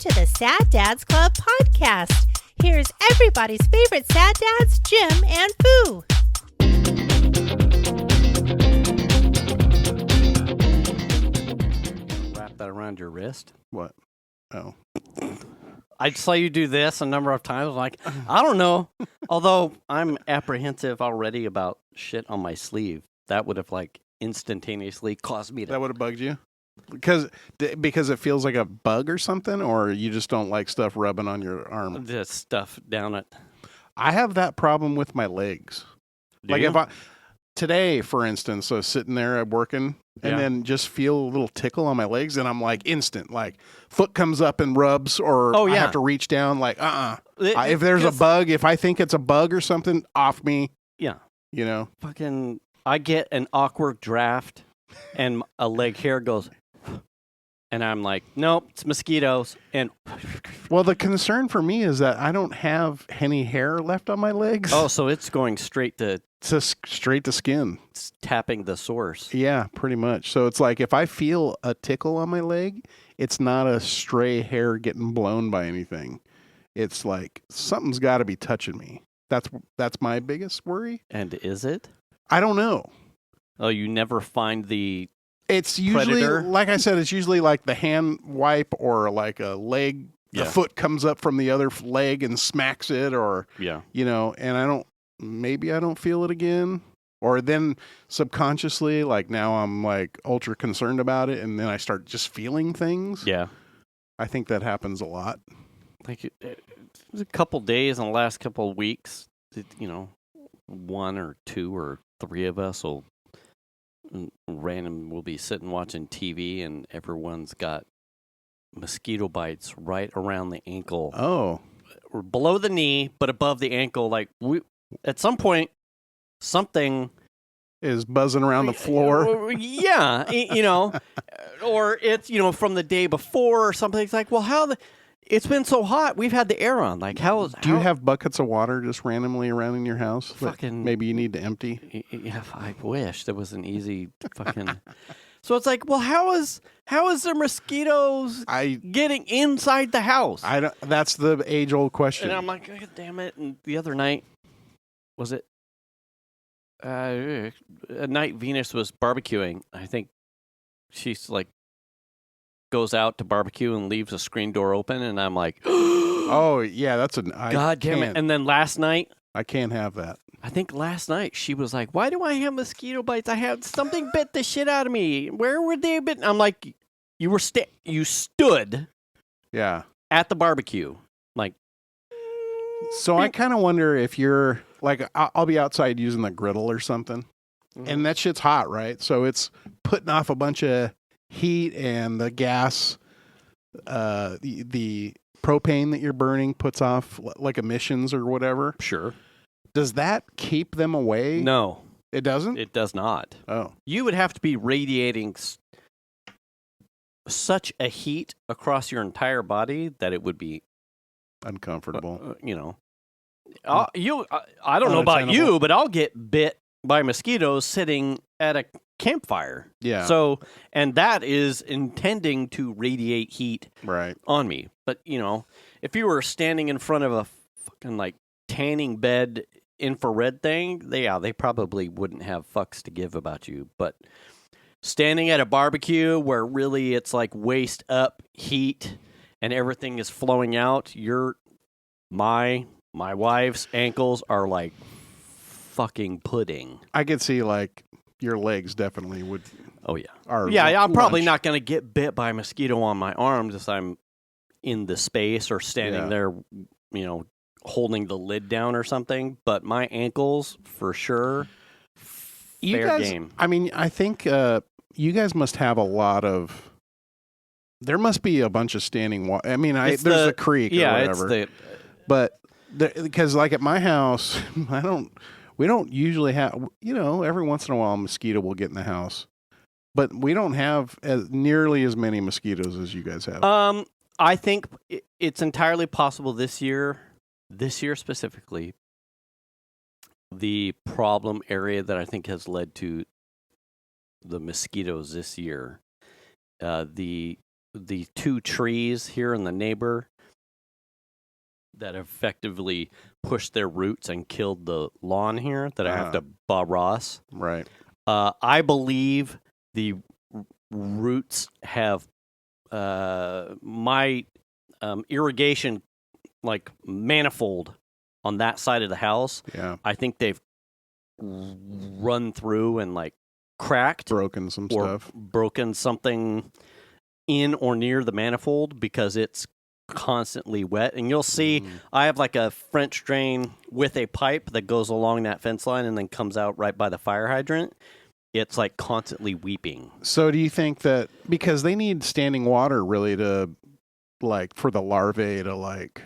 to the Sad Dads Club podcast. Here's everybody's favorite sad dads, Jim and Foo. Wrap that around your wrist. What? Oh. I saw you do this a number of times. Like, I don't know. Although I'm apprehensive already about shit on my sleeve. That would have like instantaneously caused me to. That would have bugged you? Because it feels like a bug or something, or you just don't like stuff rubbing on your arm? This stuff down it. I have that problem with my legs. Today, for instance, I was sitting there working and then just feel a little tickle on my legs, and I'm like instant, like foot comes up and rubs, or I have to reach down, like if there's a bug, if I think it's a bug or something, off me. Yeah. You know? Fucking, I get an awkward draft, and a leg hair goes, and I'm like, nope, it's mosquitoes. And well, the concern for me is that I don't have any hair left on my legs. oh, so it's going straight to straight to skin. It's tapping the source. Yeah, pretty much. So it's like if I feel a tickle on my leg, it's not a stray hair getting blown by anything. It's like something's got to be touching me. That's my biggest worry. And is it? I don't know. Oh, you never find the It's usually, predator? like I said, it's usually like the hand wipe or like a leg. The foot comes up from the other leg and smacks it, or and maybe I don't feel it again, or then subconsciously, like now I'm like ultra concerned about it, and then I start just feeling things. Yeah, I think that happens a lot. like it was a couple days in the last couple of weeks. One or two or three of us will be sitting watching TV, and everyone's got mosquito bites right around the ankle. Oh, or below the knee, but above the ankle. Like at some point, something is buzzing around the floor. Yeah, or it's from the day before or something. It's like, well, it's been so hot. We've had the air on. Like, do you have buckets of water just randomly around in your house? Fucking maybe you need to empty. Yeah, I wish there was an easy fucking. So it's like, well, how is there mosquitoes getting inside the house? That's the age-old question. And I'm like, God damn it! And the other night, was it a night Venus was barbecuing? I think she's like goes out to barbecue and leaves a screen door open, and I'm like, oh yeah, God damn it! And then last night, I can't have that. I think last night she was like, why do I have mosquito bites? I had something bit the shit out of me. Where were they bitten? I'm like, you stood at the barbecue. Like, so I kind of wonder if you're like, I'll be outside using the griddle or something, and that shit's hot, right? So it's putting off a bunch of heat, and the gas, the propane that you're burning puts off like emissions or whatever. Sure. Does that keep them away? No. It doesn't? It does not. Oh. You would have to be radiating such a heat across your entire body that it would be uncomfortable. I don't know about you, but I'll get bit by mosquitoes sitting at a campfire. Yeah. So, and that is intending to radiate heat on me. But, if you were standing in front of a fucking like tanning bed infrared thing, they probably wouldn't have fucks to give about you. But standing at a barbecue where really it's like waist up heat and everything is flowing out, my wife's ankles are like fucking pudding. I could see like your legs definitely would. Oh yeah. I'm probably not going to get bit by a mosquito on my arms if I'm in the space or standing there, holding the lid down or something, but my ankles for sure. Fair game. I mean, I think you guys must have a lot of. There must be a bunch of standing water. I mean, there's a creek or whatever. But because like at my house, we don't usually have. Every once in a while, a mosquito will get in the house, but we don't have nearly as many mosquitoes as you guys have. I think it's entirely possible this year specifically, the problem area that I think has led to the mosquitoes this year, the the 2 trees here in the neighbor that effectively pushed their roots and killed the lawn here that I have to Bob Ross. Right. I believe the roots have my irrigation like manifold on that side of the house. Yeah. I think they've run through and like cracked, broken some stuff, broken something in or near the manifold because it's constantly wet. And you'll see I have like a French drain with a pipe that goes along that fence line and then comes out right by the fire hydrant. It's like constantly weeping. So do you think that because they need standing water really to like for the larvae to like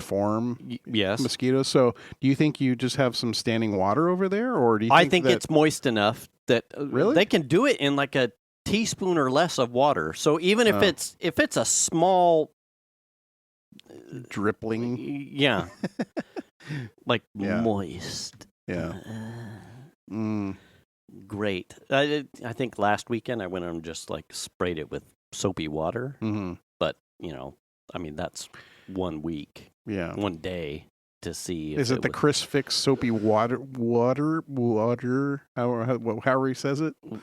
form mosquitoes, so do you think you just have some standing water over there, or do you think I think it's moist enough that really they can do it in like a teaspoon or less of water. So even if it's a small dripping, like moist, great. I think last weekend I went and just like sprayed it with soapy water, but I mean that's 1 week, 1 day to see. Is it the Chris Fix soapy water? However he says it. Do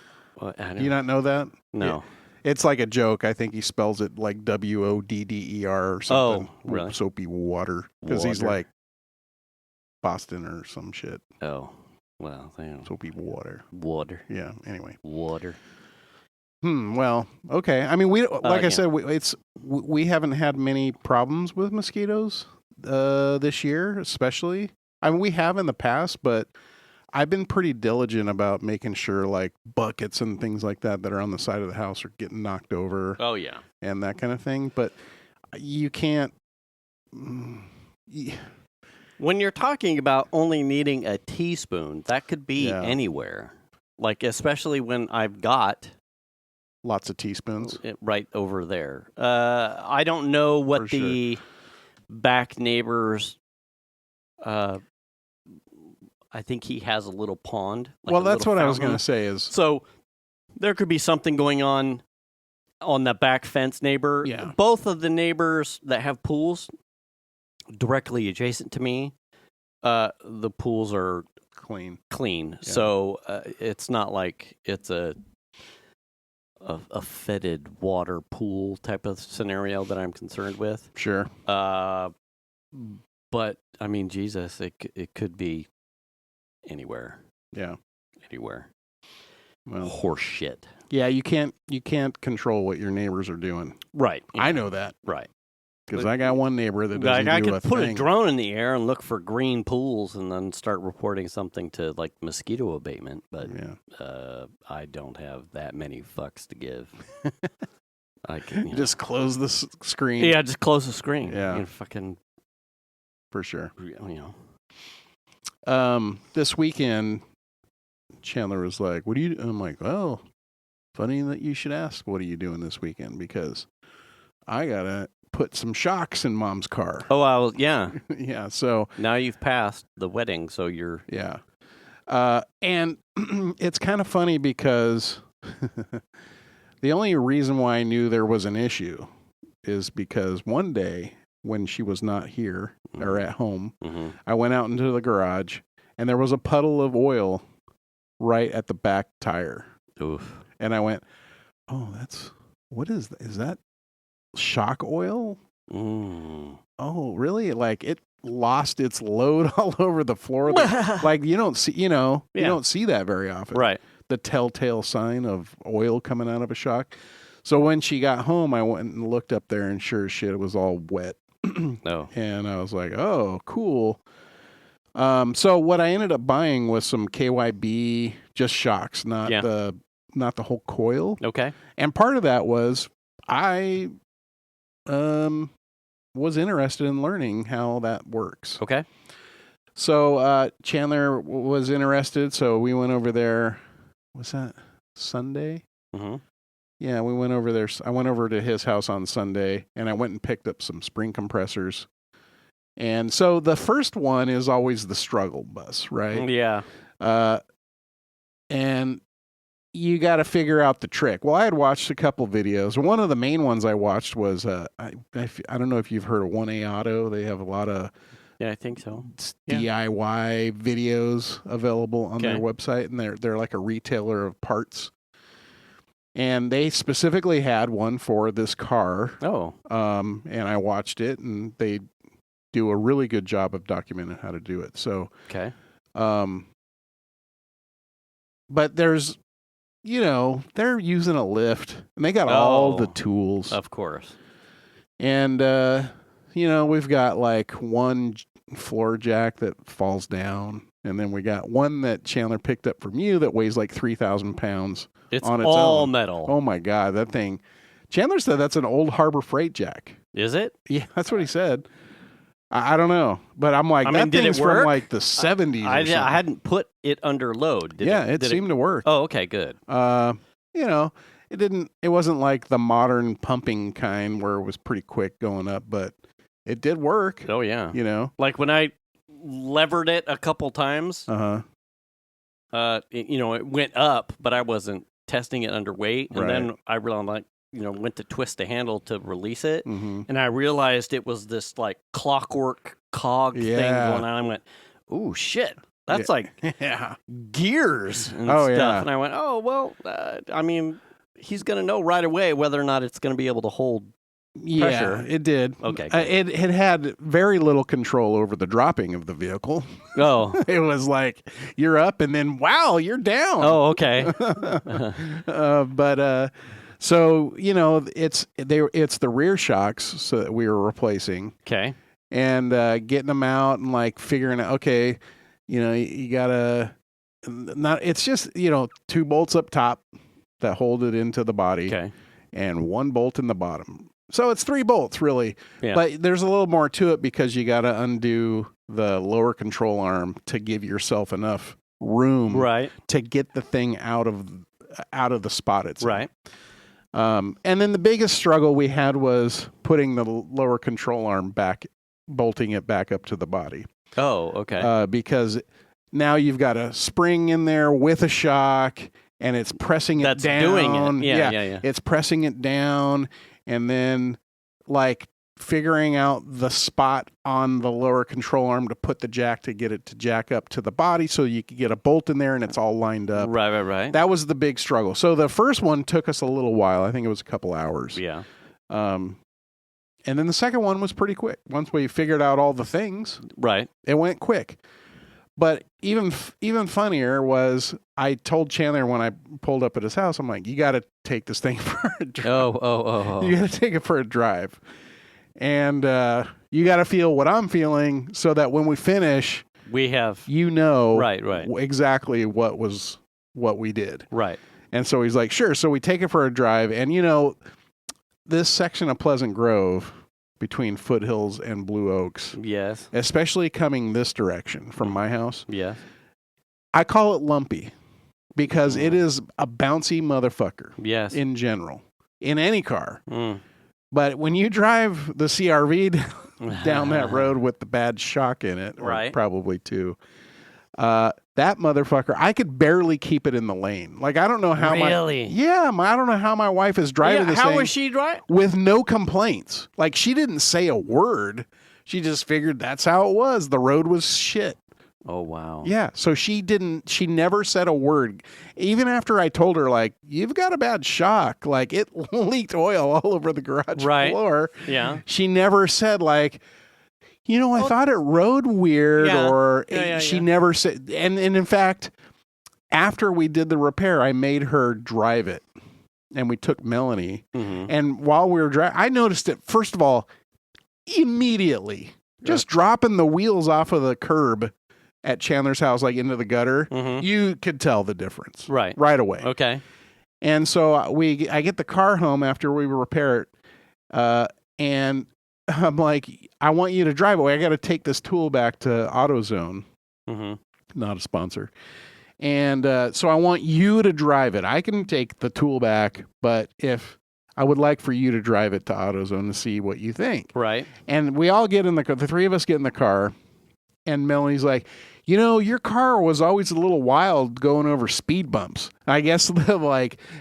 you not know that? No. It's like a joke. I think he spells it like WODDER or something. Oh, really? Soapy water. Because he's like Boston or some shit. Oh, well, damn. Soapy water. Water. Yeah, anyway. Water. Well, okay. I mean, I said, we haven't had many problems with mosquitoes this year, especially. I mean, we have in the past, but I've been pretty diligent about making sure like buckets and things like that are on the side of the house are getting knocked over. Oh, yeah. And that kind of thing. But you can't. When you're talking about only needing a teaspoon, that could be anywhere. Like, especially when I've got lots of teaspoons right over there. I don't know what the back neighbors. I think he has a little pond. Like well, that's what I was going to say. Is so there could be something going on the back fence neighbor. Yeah. Both of the neighbors that have pools directly adjacent to me, the pools are clean. Yeah. So it's not like it's a fetid water pool type of scenario that I'm concerned with. Sure. But I mean, Jesus, it could be anywhere. Yeah. Anywhere. Well, horse shit. Yeah, you can't control what your neighbors are doing. Right. Yeah. I know that. Right. Because I got one neighbor that doesn't do a thing. I could put a drone in the air and look for green pools and then start reporting something to like mosquito abatement, but I don't have that many fucks to give. I can just close the screen. Yeah, just close the screen. Yeah. Fucking for sure. You this weekend, Chandler was like, "What do you?" I'm like, "Well, funny that you should ask. What are you doing this weekend? Because I gotta put some shocks in Mom's car." Oh, yeah, yeah. So now you've passed the wedding, so you're and it's kind of funny because the only reason why I knew there was an issue is because one day when she was not here or at home, I went out into the garage and there was a puddle of oil right at the back tire. Oof. And I went, "Oh, what is that shock oil?" Oh, really? Like it lost its load all over the floor. Like you don't see, you don't see that very often. Right. The telltale sign of oil coming out of a shock. So when she got home, I went and looked up there and sure as shit, it was all wet. Oh. And I was like, "Oh, cool." So what I ended up buying was some KYB, just shocks, not the whole coil. Okay. And part of that was I was interested in learning how that works. Okay. So Chandler was interested, so we went over there. Was that Sunday? Mm-hmm. Yeah, we went over there. I went over to his house on Sunday, and I went and picked up some spring compressors. And so the first one is always the struggle bus, right? Yeah. And you got to figure out the trick. Well, I had watched a couple videos. One of the main ones I watched was I don't know if you've heard of 1A Auto. They have a lot of I think so. DIY videos available on their website, and they're like a retailer of parts. And they specifically had one for this car. Oh. And I watched it, and they do a really good job of documenting how to do it. So okay. But there's, they're using a lift, and they got all the tools. Of course. And, we've got like one floor jack that falls down, and then we got one that Chandler picked up from you that weighs like 3,000 pounds on its all own. Metal. Oh, my God, that thing. Chandler said that's an old Harbor Freight jack. Is it? Yeah, that's what he said. I don't know, but I'm like, that thing's from like the 70s. I hadn't put it under load. It seemed to work. Oh, okay, good. It wasn't like the modern pumping kind where it was pretty quick going up, but it did work. Oh, yeah. Like when I levered it a couple times, it went up, but I wasn't testing it under weight. And then I realized, went to twist the handle to release it, and I realized it was this like clockwork cog thing going on. I went, "Ooh, shit! That's like gears and stuff." Yeah. And I went, "Oh well, he's gonna know right away whether or not it's gonna be able to hold pressure." It did. Okay, it had very little control over the dropping of the vehicle. Oh, it was like you're up, and then wow, you're down. Oh, okay. So, it's the rear shocks so that we were replacing. Okay. And getting them out and like figuring out, okay, you gotta it's just, 2 bolts up top that hold it into the body. Okay. And 1 bolt in the bottom. So it's 3 bolts really. Yeah. But there's a little more to it because you gotta undo the lower control arm to give yourself enough room to get the thing out of the spot itself. Right. And then the biggest struggle we had was putting the lower control arm back, bolting it back up to the body. Oh, okay. Because now you've got a spring in there with a shock, and it's pressing it down. Doing it. Yeah. It's pressing it down, and then like figuring out the spot on the lower control arm to put the jack to get it to jack up to the body so you could get a bolt in there and it's all lined up. Right. That was the big struggle. So the first one took us a little while. I think it was a couple hours. Yeah. And then the second one was pretty quick. Once we figured out all the things, it went quick. But even funnier was I told Chandler when I pulled up at his house, I'm like, you got to take this thing for a drive. Oh. You got to take it for a drive. And you got to feel what I'm feeling so that when we finish, we have exactly what we did. Right. And so he's like, sure. So we take it for a drive. And, this section of Pleasant Grove between Foothills and Blue Oaks. Yes. Especially coming this direction from my house. Yeah. I call it lumpy because it is a bouncy motherfucker. Yes. In general. In any car. But when you drive the CRV down that road with the bad shock in it, or probably 2, that motherfucker, I could barely keep it in the lane. Like, I don't know how I don't know how my wife is driving this thing. How was she driving? With no complaints. Like, she didn't say a word. She just figured that's how it was. The road was shit. Oh, wow. Yeah. So she never said a word. Even after I told her, like, you've got a bad shock. Like, it leaked oil all over the garage floor. Yeah. She never said, like, I thought it rode weird or she never said. And in fact, after we did the repair, I made her drive it and we took Melanie. And while we were driving, I noticed it, first of all, immediately just dropping the wheels off of the curb at Chandler's house, like into the gutter, you could tell the difference right away. Okay. And so I get the car home after we repair it, and I'm like, I want you to drive away. I got to take this tool back to AutoZone, not a sponsor. And so I want you to drive it. I can take the tool back, but I would like for you to drive it to AutoZone to see what you think. Right. And we all get in the car. The 3 of us get in the car, and Melanie's like, your car was always a little wild going over speed bumps. I guess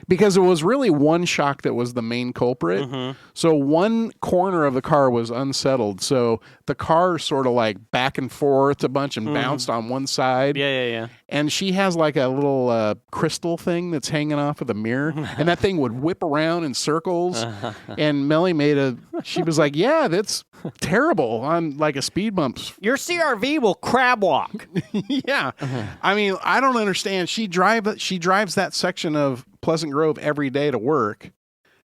because it was really one shock that was the main culprit. Mm-hmm. So one corner of the car was unsettled. So the car sort of like back and forth a bunch and bounced on one side. Yeah. And she has like a little crystal thing that's hanging off of the mirror. And that thing would whip around in circles. And Melly she was like, yeah, that's terrible on like a speed bump. Your CRV will crab walk. Yeah. I mean, I don't understand. She drives that section of Pleasant Grove every day to work,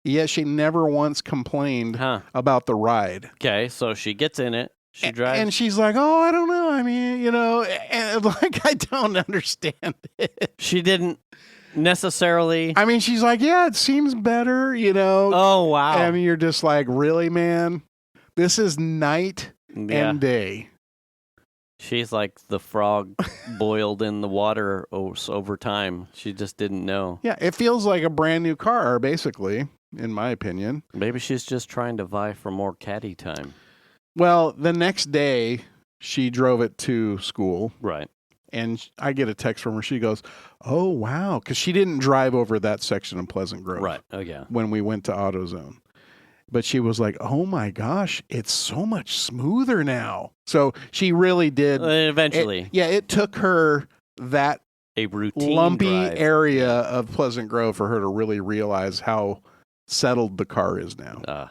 yet she never once complained about the ride. Okay, so she gets in it. She drives. And she's like, oh, I don't know. I mean, and like, I don't understand it. She didn't necessarily. I mean, she's like, yeah, it seems better, Oh, wow. I mean, you're just like, really, man? This is night and day. She's like the frog boiled in the water over time. She just didn't know. Yeah, it feels like a brand new car, basically, in my opinion. Maybe she's just trying to vie for more caddy time. Well, the next day, she drove it to school. Right. And I get a text from her. She goes, oh, wow. Because she didn't drive over that section of Pleasant Grove. Right. Oh, yeah. When we went to AutoZone. But she was like, oh, my gosh, it's so much smoother now. So she really did. Eventually. It took her that a routine lumpy drive. Area of Pleasant Grove for her to really realize how settled the car is now.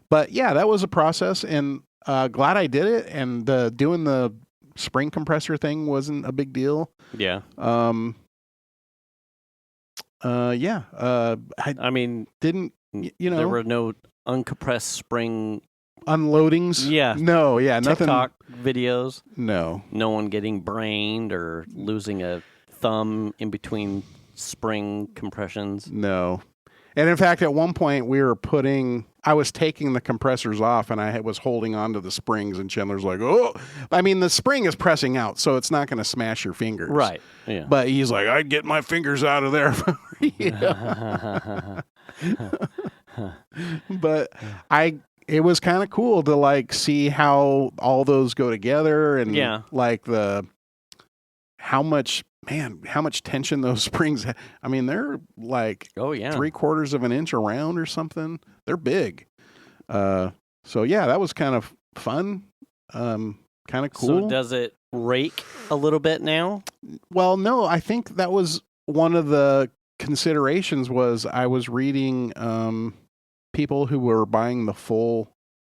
But, yeah, that was a process. And glad I did it. And doing the spring compressor thing wasn't a big deal. Yeah. I mean, didn't, there were no uncompressed spring unloadings. Yeah. No, yeah, nothing. TikTok videos. No. No one getting brained or losing a thumb in between spring compressions. No. And in fact, at one point I was taking the compressors off and I was holding onto the springs and Chandler's like, oh, I mean, the spring is pressing out, so it's not going to smash your fingers. Right. Yeah. But he's like, I'd get my fingers out of there. But it was kind of cool to like see how all those go together and like how much tension those springs have. I mean, they're like 3/4 of an inch around or something. They're big. So yeah, that was kind of fun. Kind of cool. So does it rake a little bit now? Well, no, I think that was one of the considerations was I was reading people who were buying the full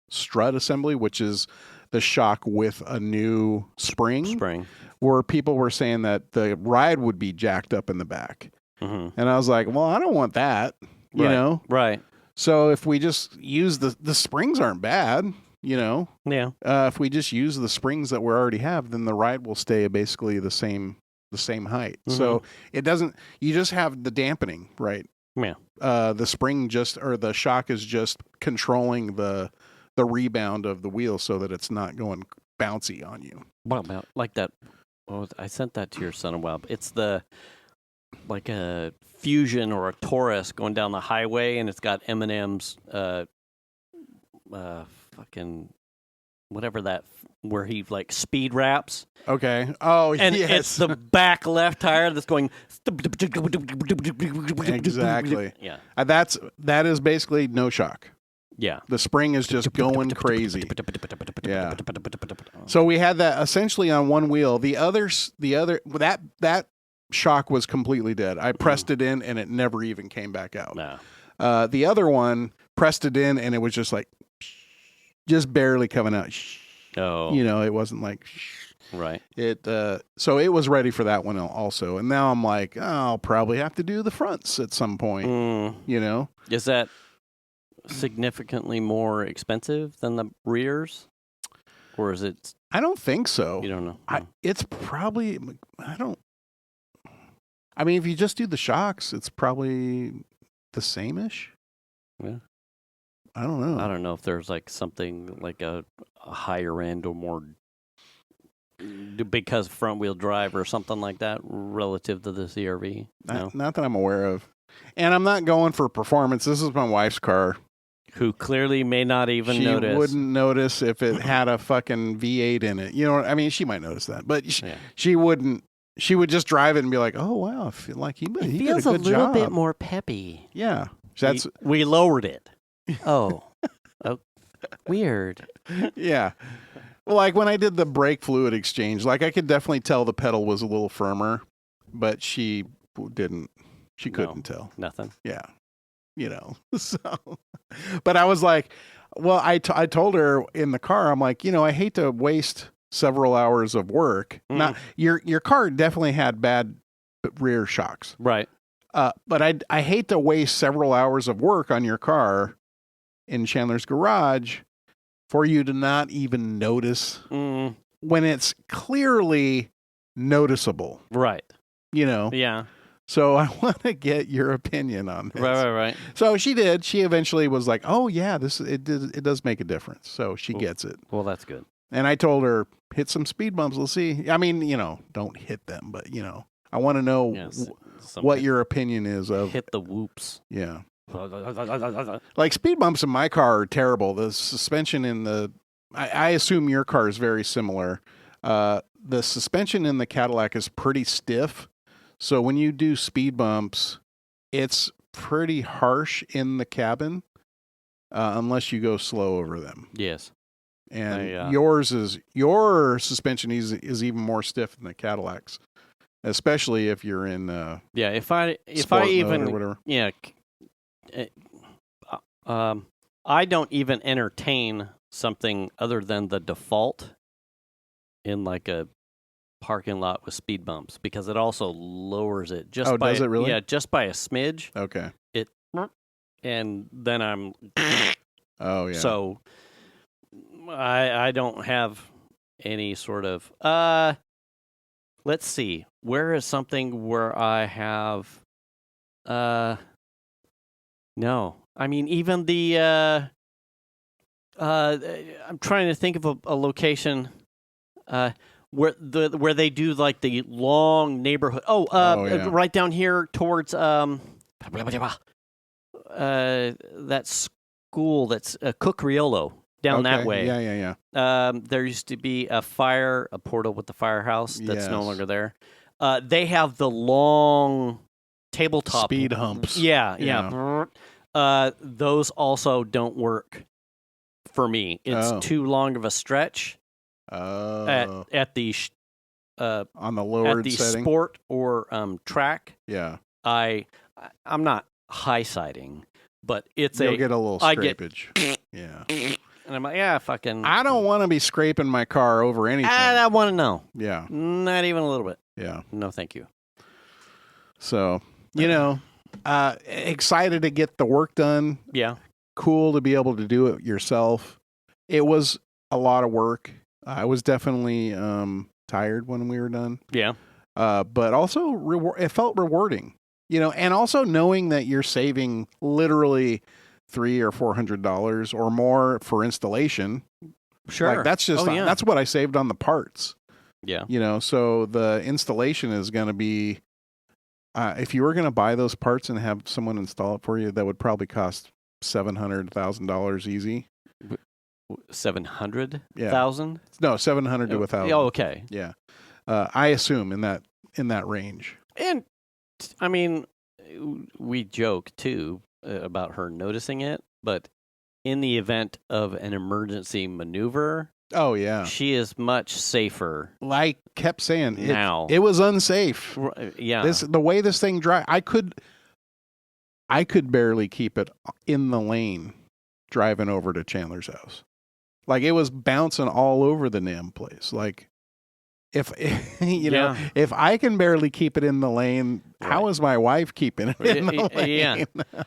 strut assembly, which is the shock with a new spring. Where people were saying that the ride would be jacked up in the back. Mm-hmm. And I was like, well, I don't want that, you know? Right. So if we just use the springs aren't bad, Yeah. If we just use the springs that we already have, then the ride will stay basically the same height. Mm-hmm. So it doesn't, you just have the dampening, right? Yeah. The spring the shock is just controlling the rebound of the wheel so that it's not going bouncy on you. Well, like that. Oh, I sent that to your son a while. It's like a Fusion or a Taurus going down the highway, and it's got Eminem's fucking whatever that where he like speed raps. Okay. Oh, and yes. It's the back left tire that's going. Exactly. Yeah. That is basically no shock. Yeah. The spring is just going crazy. Yeah. So we had that essentially on one wheel. The other that shock was completely dead. I pressed it in and it never even came back out. No. The other one pressed it in and it was just like just barely coming out. Oh. It wasn't like right. So it was ready for that one also. And now I'm like, I'll probably have to do the fronts at some point. Is that significantly more expensive than the rears, or is it? I don't think so. You don't know. It's probably. I mean, if you just do the shocks, it's probably the same-ish. Yeah. I don't know. I don't know if there's like something like a higher end or more because front wheel drive or something like that relative to the CRV. No? Not that I'm aware of. And I'm not going for performance. This is my wife's car. Who clearly may not even notice. She wouldn't notice if it had a fucking V8 in it. You know what I mean? She might notice that, but she wouldn't she would just drive it and be like, "Oh wow, I feel like he did a good job." It feels a little bit more peppy. Yeah, we lowered it. Oh, weird. Yeah. Well, like when I did the brake fluid exchange, like I could definitely tell the pedal was a little firmer, but she didn't. She couldn't tell. Nothing. Yeah. So, but I was like, well, I told her in the car, I'm like, I hate to waste several hours of work. Not your car definitely had bad rear shocks. Right. But I hate to waste several hours of work on your car in Chandler's garage for you to not even notice when it's clearly noticeable. Right. Yeah. So I want to get your opinion on this. Right. So she did. She eventually was like, "Oh yeah, it does make a difference." So she gets it. Well, that's good. And I told her, hit some speed bumps. We'll see. I mean, don't hit them, but I want to know what your opinion is of hit the whoops. Yeah. Like speed bumps in my car are terrible. The suspension in I assume your car is very similar. The suspension in the Cadillac is pretty stiff. So when you do speed bumps, it's pretty harsh in the cabin, unless you go slow over them. Yes. And your suspension is even more stiff than the Cadillac's, especially if you're in if I even or whatever. Yeah. I don't even entertain something other than the default in like a parking lot with speed bumps because it also lowers it just by does it really? Yeah, just by a smidge. Okay. And then I'm Oh yeah. So I don't have any sort of let's see. Where is something where I have no. I mean even the I'm trying to think of a location where they do like the long neighborhood. Right down here towards that school that's Cook Riolo down that way. Yeah. There used to be a portal with the firehouse that's no longer there. They have the long tabletop speed humps. Yeah. Those also don't work for me. It's too long of a stretch. At the on the lowered setting, sport or track. Yeah. I'm not high siding, but you'll get a little scrapage. Yeah. And I'm like, fucking. I don't want to be scraping my car over anything. I want to know. Yeah. Not even a little bit. Yeah. No, thank you. So, excited to get the work done. Yeah. Cool to be able to do it yourself. It was a lot of work. I was definitely tired when we were done. Yeah. But also it felt rewarding, and also knowing that you're saving literally $300 or $400 or more for installation. Sure. Like that's just that's what I saved on the parts. Yeah. So the installation is going to be if you were going to buy those parts and have someone install it for you, that would probably cost $700,000 easy. 700,000? No, 700 to 1,000. Oh, okay. Yeah. I assume in that range. And I mean, we joke too about her noticing it, but in the event of an emergency maneuver, oh yeah, she is much safer. Like kept saying now, it was unsafe. Yeah. The way this thing drives, I could barely keep it in the lane driving over to Chandler's house. Like it was bouncing all over the damn place. Like if if I can barely keep it in the lane, how is my wife keeping it in the lane? Yeah.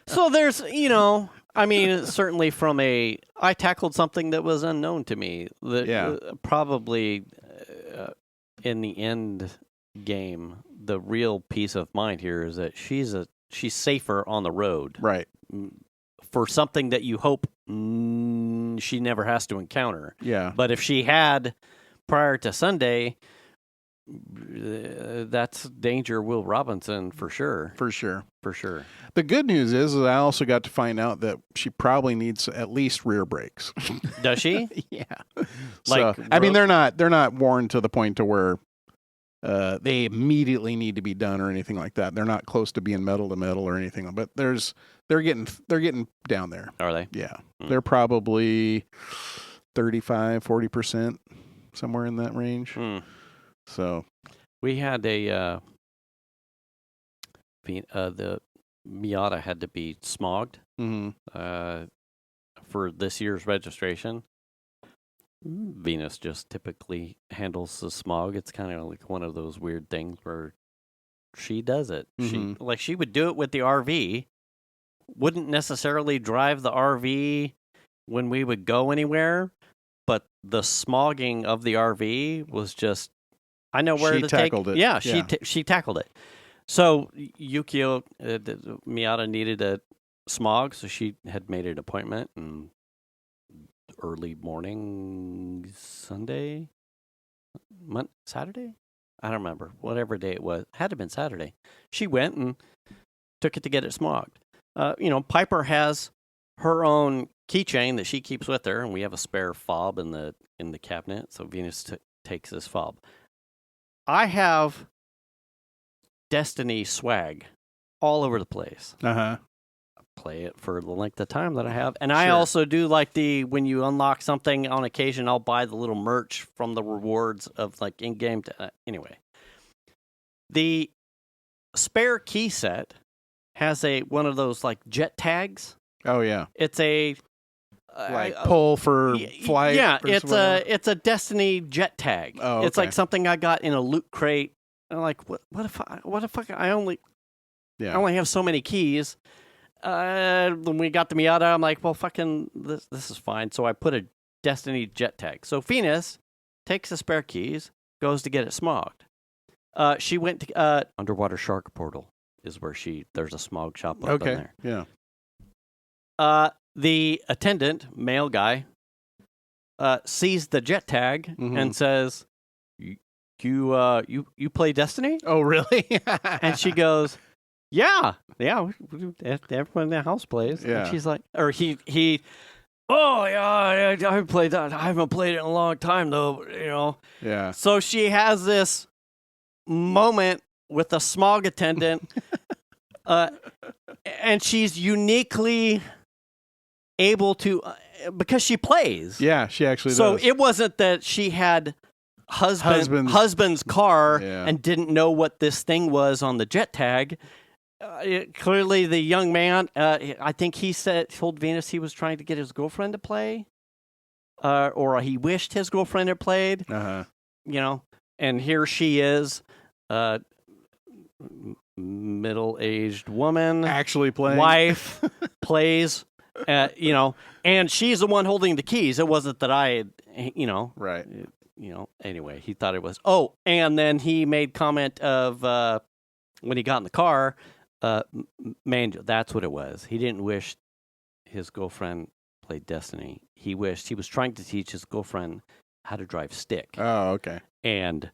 So there's, I mean, certainly I tackled something that was unknown to me. That probably in the end game, the real peace of mind here is that she's safer on the road. Right. For something that you hope she never has to encounter. Yeah. But if she had prior to Sunday, that's danger Will Robinson for sure. For sure. The good news is I also got to find out that she probably needs at least rear brakes. Does she? Yeah. I mean, they're not worn to the point to where they immediately need to be done or anything like that. They're not close to being metal to metal or anything, but they're getting down there. Are they? Yeah. They're probably 35-40%, somewhere in that range. So we had the Miata had to be smogged for this year's registration. Venus just typically handles the smog. It's kind of like one of those weird things where she does it. She would do it with the RV. Wouldn't necessarily drive the RV when we would go anywhere, but the smogging of the RV was just, I know where to take. She tackled it. Yeah, she tackled it. So Yukio, Miata needed a smog, so she had made an appointment, and early morning Saturday? I don't remember. Whatever day it was. Had to have been Saturday. She went and took it to get it smogged. Piper has her own keychain that she keeps with her, and we have a spare fob in the cabinet, so Venus takes this fob. I have Destiny swag all over the place. Play it for the length of time that I have. And I also do like when you unlock something on occasion, I'll buy the little merch from the rewards of like in-game. Anyway, the spare key set has one of those like jet tags. Oh yeah. It's a pull for flight. Yeah, it's a Destiny jet tag. Oh, okay. It's like something I got in a loot crate. I'm like, what if I only have so many keys. When we got the Miata, I'm like, well, fucking, this is fine. So I put a Destiny jet tag. So Venus takes the spare keys, goes to get it smogged. She went to Underwater Shark Portal is where there's a smog shop up in there. Yeah. The attendant, male guy, sees the jet tag and says, you play Destiny? Oh, really? And she goes, Yeah, everyone in the house plays. Yeah. And she's like, or he, oh yeah, I haven't played that. I haven't played it in a long time though, Yeah. So she has this moment with a smog attendant, and she's uniquely able to, because she plays. Yeah, she actually does. So it wasn't that she had husband's car and didn't know what this thing was on the jet tag. Clearly, the young man, I think he told Venus he was trying to get his girlfriend to play, or he wished his girlfriend had played. And here she is, middle-aged woman, actually playing, wife, plays, and she's the one holding the keys. It wasn't that I had, right. Anyway, he thought it was. Oh, and then he made comment of when he got in the car. Man, that's what it was. He didn't wish his girlfriend played Destiny. He wished he was trying to teach his girlfriend how to drive stick. Oh, okay. And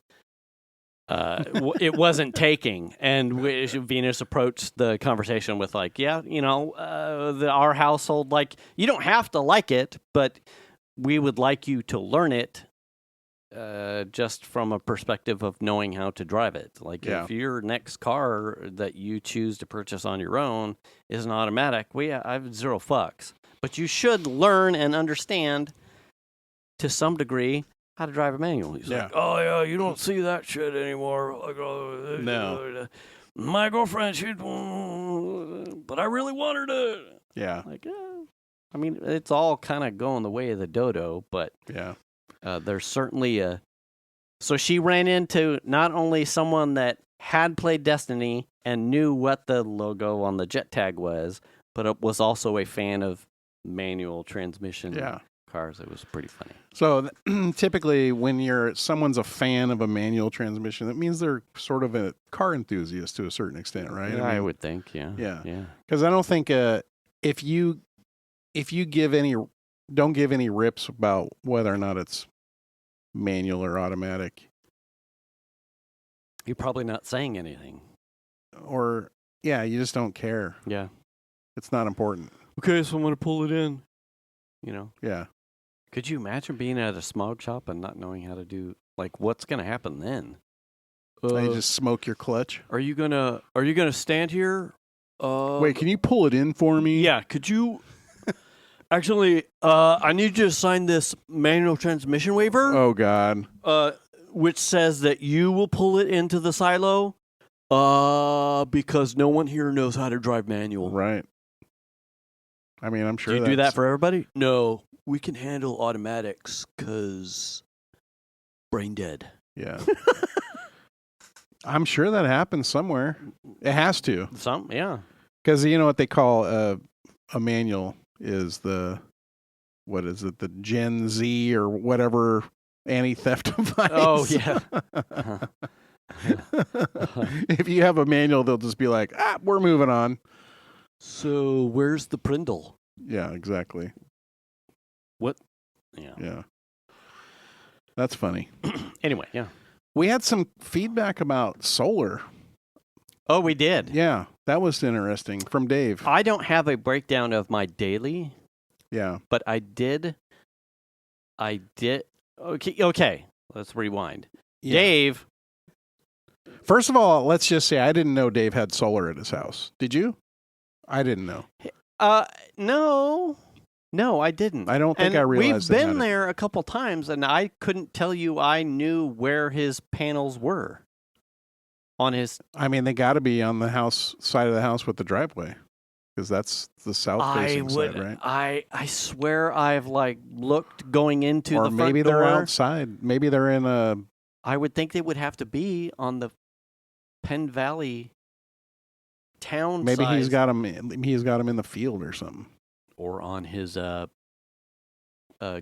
it wasn't taking. And Venus approached the conversation with like, our household, like, you don't have to like it, but we would like you to learn it. Just from a perspective of knowing how to drive it. Like, if your next car that you choose to purchase on your own is an automatic, I have zero fucks. But you should learn and understand, to some degree, how to drive a manual. He's like, oh, yeah, you don't see that shit anymore. Like, no. My girlfriend, but I really want her to. Yeah. Like, I mean, it's all kind of going the way of the dodo, but... Yeah. There's certainly So she ran into not only someone that had played Destiny and knew what the logo on the jet tag was, but it was also a fan of manual transmission cars. It was pretty funny. So typically when someone's a fan of a manual transmission, that means they're sort of a car enthusiast to a certain extent, right? I would think, yeah. Because I don't think if you don't give any rips about whether or not it's manual or automatic, you're probably not saying anything. Or, you just don't care. Yeah. It's not important. Okay, so I'm going to pull it in. Yeah. Could you imagine being at a smog shop and not knowing how to do, like, what's going to happen then? They just smoke your clutch. Are you gonna stand here? Wait, can you pull it in for me? Yeah, could you? Actually, I need you to sign this manual transmission waiver. Oh God. Which says that you will pull it into the silo. Because no one here knows how to drive manual. Right. I mean, I'm sure. Do you do that for everybody? No, we can handle automatics because brain dead. Yeah. I'm sure that happens somewhere. It has to. Yeah. Because you know what they call a manual is the Gen Z or whatever anti-theft device. Oh yeah. If you have a manual, they'll just be like, we're moving on. So where's the Prindle? Yeah, exactly. What? Yeah. Yeah. That's funny. Anyway, yeah. We had some feedback about solar. Oh, we did? Yeah. That was interesting from Dave. I don't have a breakdown of my daily. Yeah. But I did. Okay. Let's rewind. Yeah. Dave. First of all, let's just say I didn't know Dave had solar at his house. Did you? I didn't know. No, I didn't. I don't think I realized we've been there a couple times, and I couldn't tell you I knew where his panels were on his. I mean, they got to be on the house side of the house with the driveway, because that's the south-facing side, right? I swear I've looked going into or the front door. Or maybe they're outside. Maybe they're in a. I would think they would have to be on the Penn Valley town. Maybe he's got them in the field or something, or on his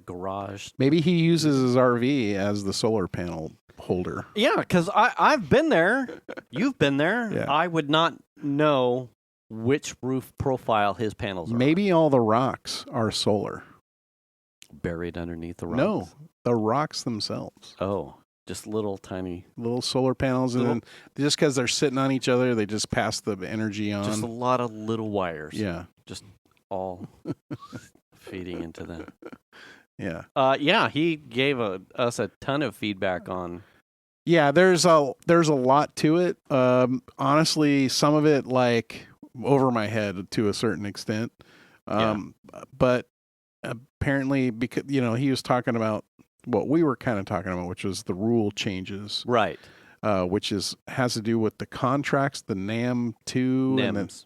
garage. Maybe he uses his RV as the solar panel holder. Yeah, because I've been there. You've been there. Yeah. I would not know which roof profile his panels are. Maybe all the rocks are solar. Buried underneath the rocks? No, the rocks themselves. Oh. Just little solar panels, and then just because they're sitting on each other, they just pass the energy on. Just a lot of little wires. Yeah. Just all feeding into them. Yeah. Yeah, he gave us a ton of feedback on. Yeah, there's a lot to it. Honestly, some of it over my head to a certain extent. But apparently, because he was talking about what we were kind of talking about, which was the rule changes, right? Which has to do with the contracts, the NAM 2 and the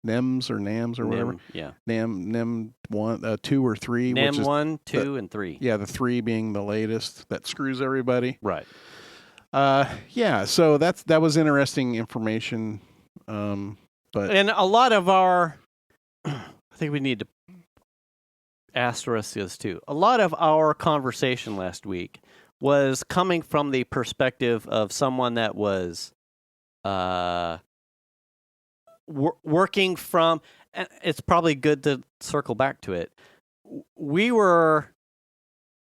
NEMs or NAMs or whatever. Yeah, NEM 1, 2 or 3. NEM which is 1, 2, and 3. Yeah, the 3 being the latest that screws everybody. Right. Yeah. So that was interesting information. But and a lot of our, I think we need to asterisk this too. A lot of our conversation last week was coming from the perspective of someone that was working from, and it's probably good to circle back to it. We were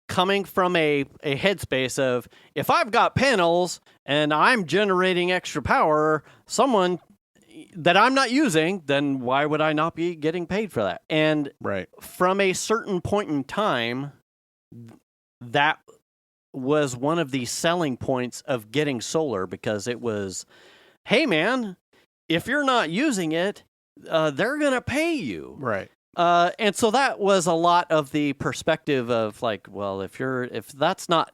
coming from a headspace of, if I've got panels and I'm generating extra power, someone that I'm not using, then why would I not be getting paid for that? And from a certain point in time, that was one of the selling points of getting solar, because it was, hey man, if you're not using it, they're going to pay you. Right. And so that was a lot of the perspective of well, if that's not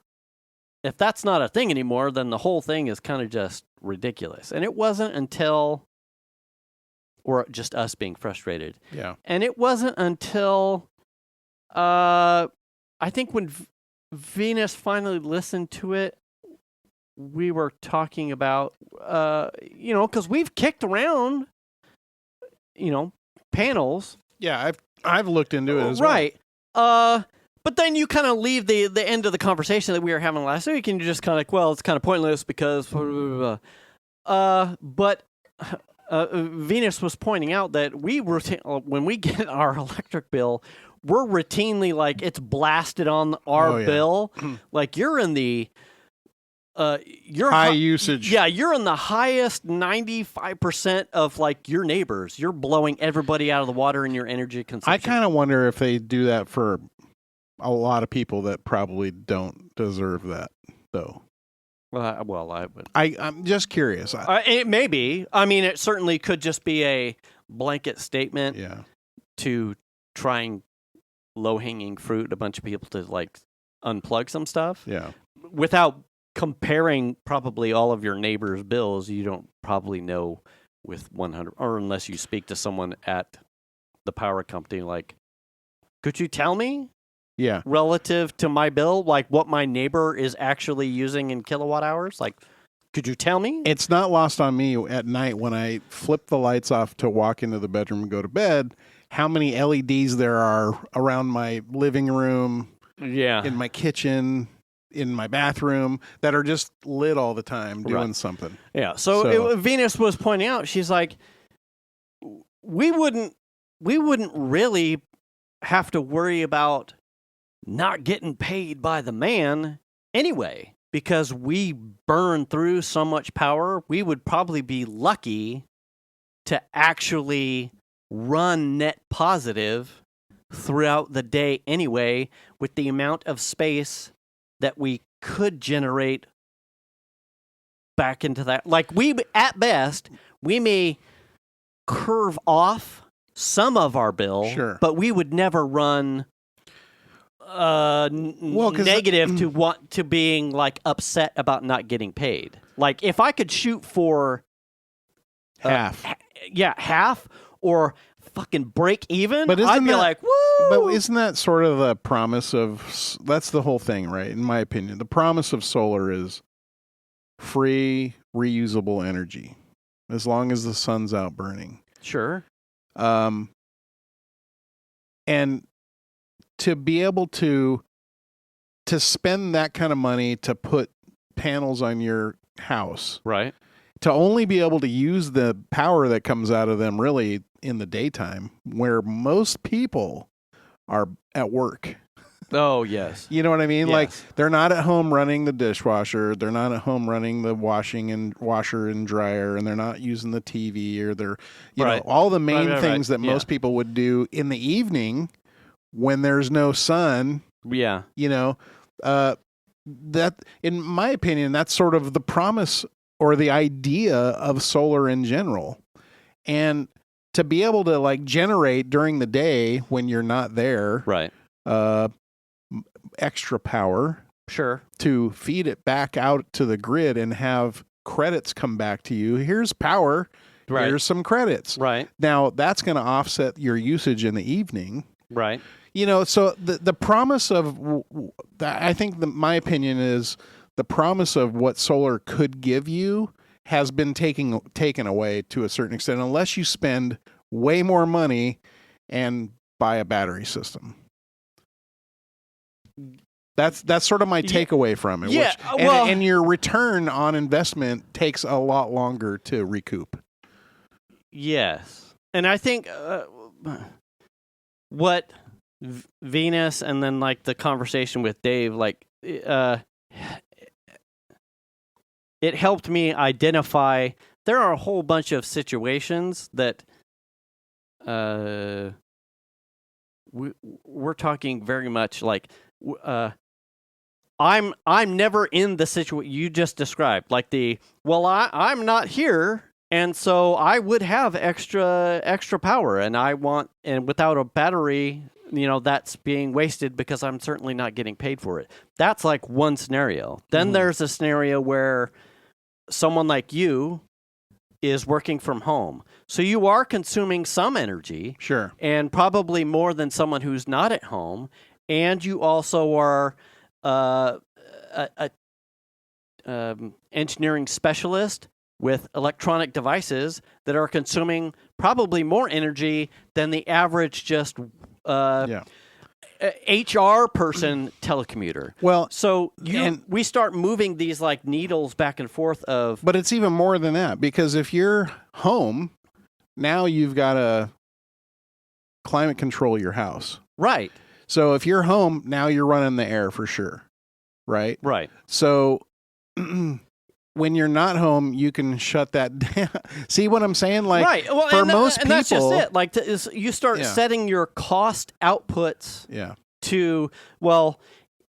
a thing anymore, then the whole thing is kind of just ridiculous. And it wasn't until, or just us being frustrated. Yeah. And it wasn't until, I think when Venus finally listened to it, we were talking about, because we've kicked around, panels. Yeah, I've looked into it as well. Right. But then you kind of leave the end of the conversation that we were having last week, and you're just kind of well, it's kind of pointless because, but Venus was pointing out that when we get our electric bill, we're routinely it's blasted on our bill. You're in the you're high usage. Yeah, you're in the highest 95% of your neighbors. You're blowing everybody out of the water in your energy consumption. I kind of wonder if they do that for a lot of people that probably don't deserve that, though. Well, I would. I'm just curious. It may be. I mean, it certainly could just be a blanket statement to trying low-hanging fruit, a bunch of people to like unplug some stuff. Yeah. Without comparing probably all of your neighbors' bills, you don't probably know with 100, or unless you speak to someone at the power company, like, could you tell me? Yeah. Relative to my bill, like what my neighbor is actually using in kilowatt hours? Like, could you tell me? It's not lost on me at night when I flip the lights off to walk into the bedroom and go to bed, how many LEDs there are around my living room, in my kitchen, in my bathroom, that are just lit all the time doing something. Yeah. So Venus was pointing out, she's like, we wouldn't really have to worry about not getting paid by the man anyway, because we burn through so much power. We would probably be lucky to actually run net positive throughout the day anyway, with the amount of space that we could generate back into that. Like, we, at best, we may curve off some of our bill, but we would never run negative to being like upset about not getting paid. Like, if I could shoot for half, half or fucking break even, but I'd be like, woo! But isn't that sort of the promise of, that's the whole thing, right? In my opinion, the promise of solar is free, reusable energy, as long as the sun's out burning. Sure. And to be able to spend that kind of money to put panels on your house, right? To only be able to use the power that comes out of them really in the daytime, where most people are at work. Oh, yes. You know what I mean? Yes. Like, they're not at home running the dishwasher. They're not at home running the washer and dryer, and they're not using the TV, or they're, you know, all the main things that most people would do in the evening when there's no sun. Yeah. You know, that, in my opinion, that's sort of the promise or the idea of solar in general. And to be able to like generate during the day when you're not there, right? Extra power, sure, to feed it back out to the grid and have credits come back to you. Here's power. Right. Here's some credits. Right. Now that's going to offset your usage in the evening. Right. You know, so the promise of, I think my opinion is the promise of what solar could give you has been taken away to a certain extent, unless you spend way more money and buy a battery system. That's sort of my takeaway from it. Yeah, and your return on investment takes a lot longer to recoup. Yes, and I think what Venus and then like the conversation with Dave, like it helped me identify there are a whole bunch of situations that we're talking very much like I'm never in the situation you just described, like I'm not here, and so I would have extra power, and without a battery, you know, that's being wasted because I'm certainly not getting paid for it. That's like one scenario. Then there's a scenario where someone like you is working from home. So you are consuming some energy. Sure. And probably more than someone who's not at home. And you also are engineering specialist with electronic devices that are consuming probably more energy than the average just HR person telecommuter. Well, so we start moving these like needles back and forth of. But it's even more than that, because if you're home, now you've got to climate control your house. Right. So if you're home, now you're running the air for sure. Right? Right. So when you're not home, you can shut that down. See what I'm saying? Like, right. Well, for most people, that's just it. Like, you start setting your cost outputs to, well,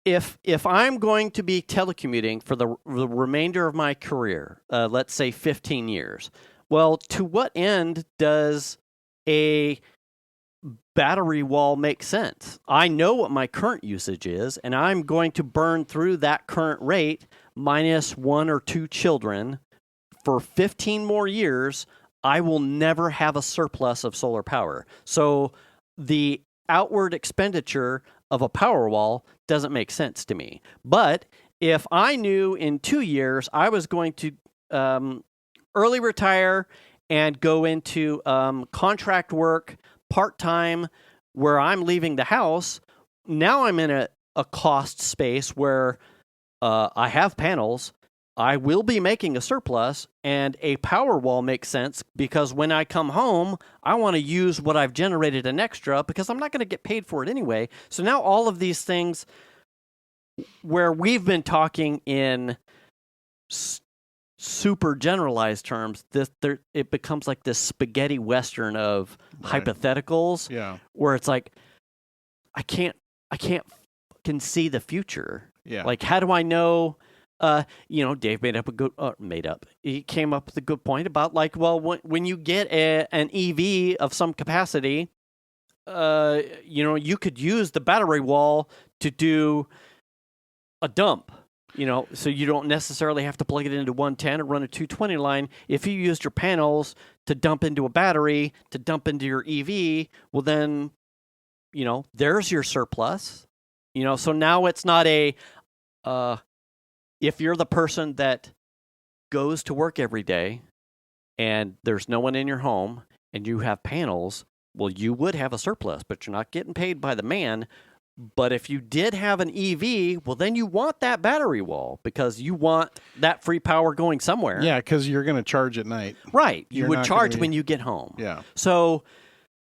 if I'm going to be telecommuting for the remainder of my career, let's say 15 years, well, to what end does a battery wall make sense? I know what my current usage is, and I'm going to burn through that current rate minus 1 or 2 children for 15 more years. I will never have a surplus of solar power. So the outward expenditure of a power wall doesn't make sense to me. But if I knew in 2 years I was going to early retire and go into contract work part-time where I'm leaving the house, now I'm in a cost space where I have panels, I will be making a surplus, and a power wall makes sense because when I come home, I want to use what I've generated an extra because I'm not going to get paid for it anyway. So now all of these things where we've been talking in super generalized terms, it becomes like this spaghetti western of hypotheticals, where it's like I can't fucking see the future. Yeah, like how do I know? Dave he came up with a good point about like, well, when you get an EV of some capacity, you could use the battery wall to do a dump, so you don't necessarily have to plug it into 110 or run a 220 line. If you used your panels to dump into a battery, to dump into your EV, well then, there's your surplus, so now it's not if you're the person that goes to work every day and there's no one in your home and you have panels, well, you would have a surplus, but you're not getting paid by the man. But if you did have an EV, well, then you want that battery wall because you want that free power going somewhere. Yeah, because you're going to charge at night. Right. You would charge when you get home. Yeah. So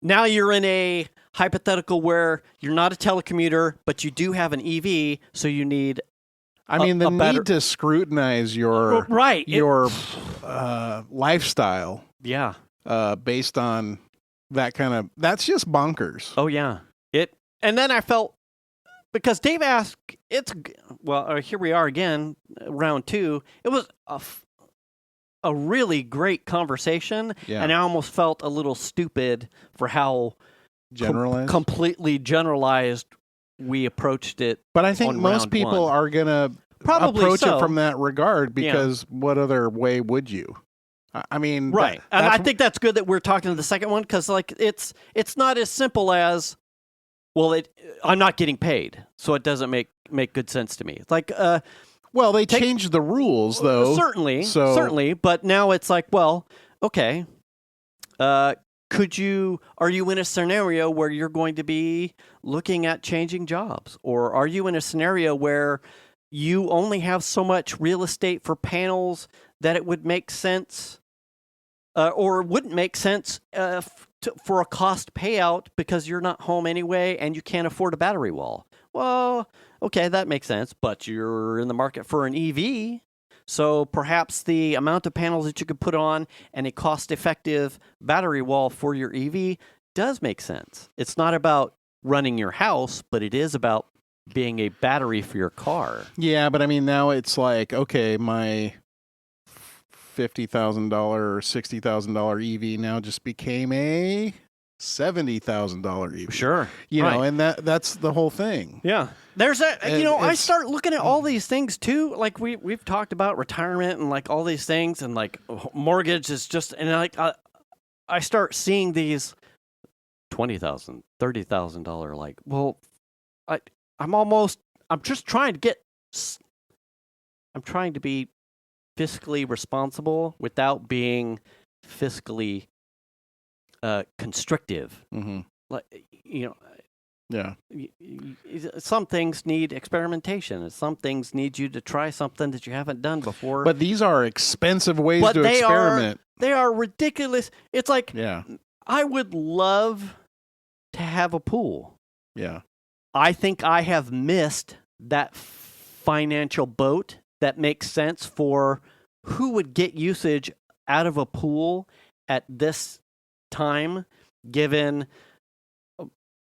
now you're in a hypothetical where you're not a telecommuter, but you do have an EV, so you need need to scrutinize your lifestyle. Yeah. Based on that that's just bonkers. Oh yeah. And then I felt, because Dave asked, here we are again, round 2. It was a really great conversation, and I almost felt a little stupid for how completely generalized we approached it. But I think most people are going to approach it from that regard, because what other way would you? I mean, right. And I think that's good that we're talking to the second one, because like it's not as simple as, well, I'm not getting paid, so it doesn't make good sense to me. It's like, well, they changed the rules, though. Certainly, but now it's like, well, okay, are you in a scenario where you're going to be looking at changing jobs? Or are you in a scenario where you only have so much real estate for panels that it would make sense, or wouldn't make sense for a cost payout because you're not home anyway and you can't afford a battery wall? Well, okay, that makes sense, but you're in the market for an EV. So perhaps the amount of panels that you could put on and a cost-effective battery wall for your EV does make sense. It's not about running your house, but it is about being a battery for your car. Yeah, but I mean, now it's like, okay, my $50,000 or $60,000 EV now just became a $70,000 EV. Sure. Know, and that's the whole thing. Yeah. There's I start looking at all these things too. Like we've talked about retirement and like all these things, and like mortgage is just, and like I start seeing these $20,000, $30,000, like, well, I'm trying to be fiscally responsible without being fiscally constrictive. Mm-hmm. Like, yeah. Some things need experimentation, and some things need you to try something that you haven't done before. But these are expensive ways to experiment. They are ridiculous. It's like, I would love to have a pool. Yeah. I think I have missed that financial boat that makes sense for who would get usage out of a pool at this time, given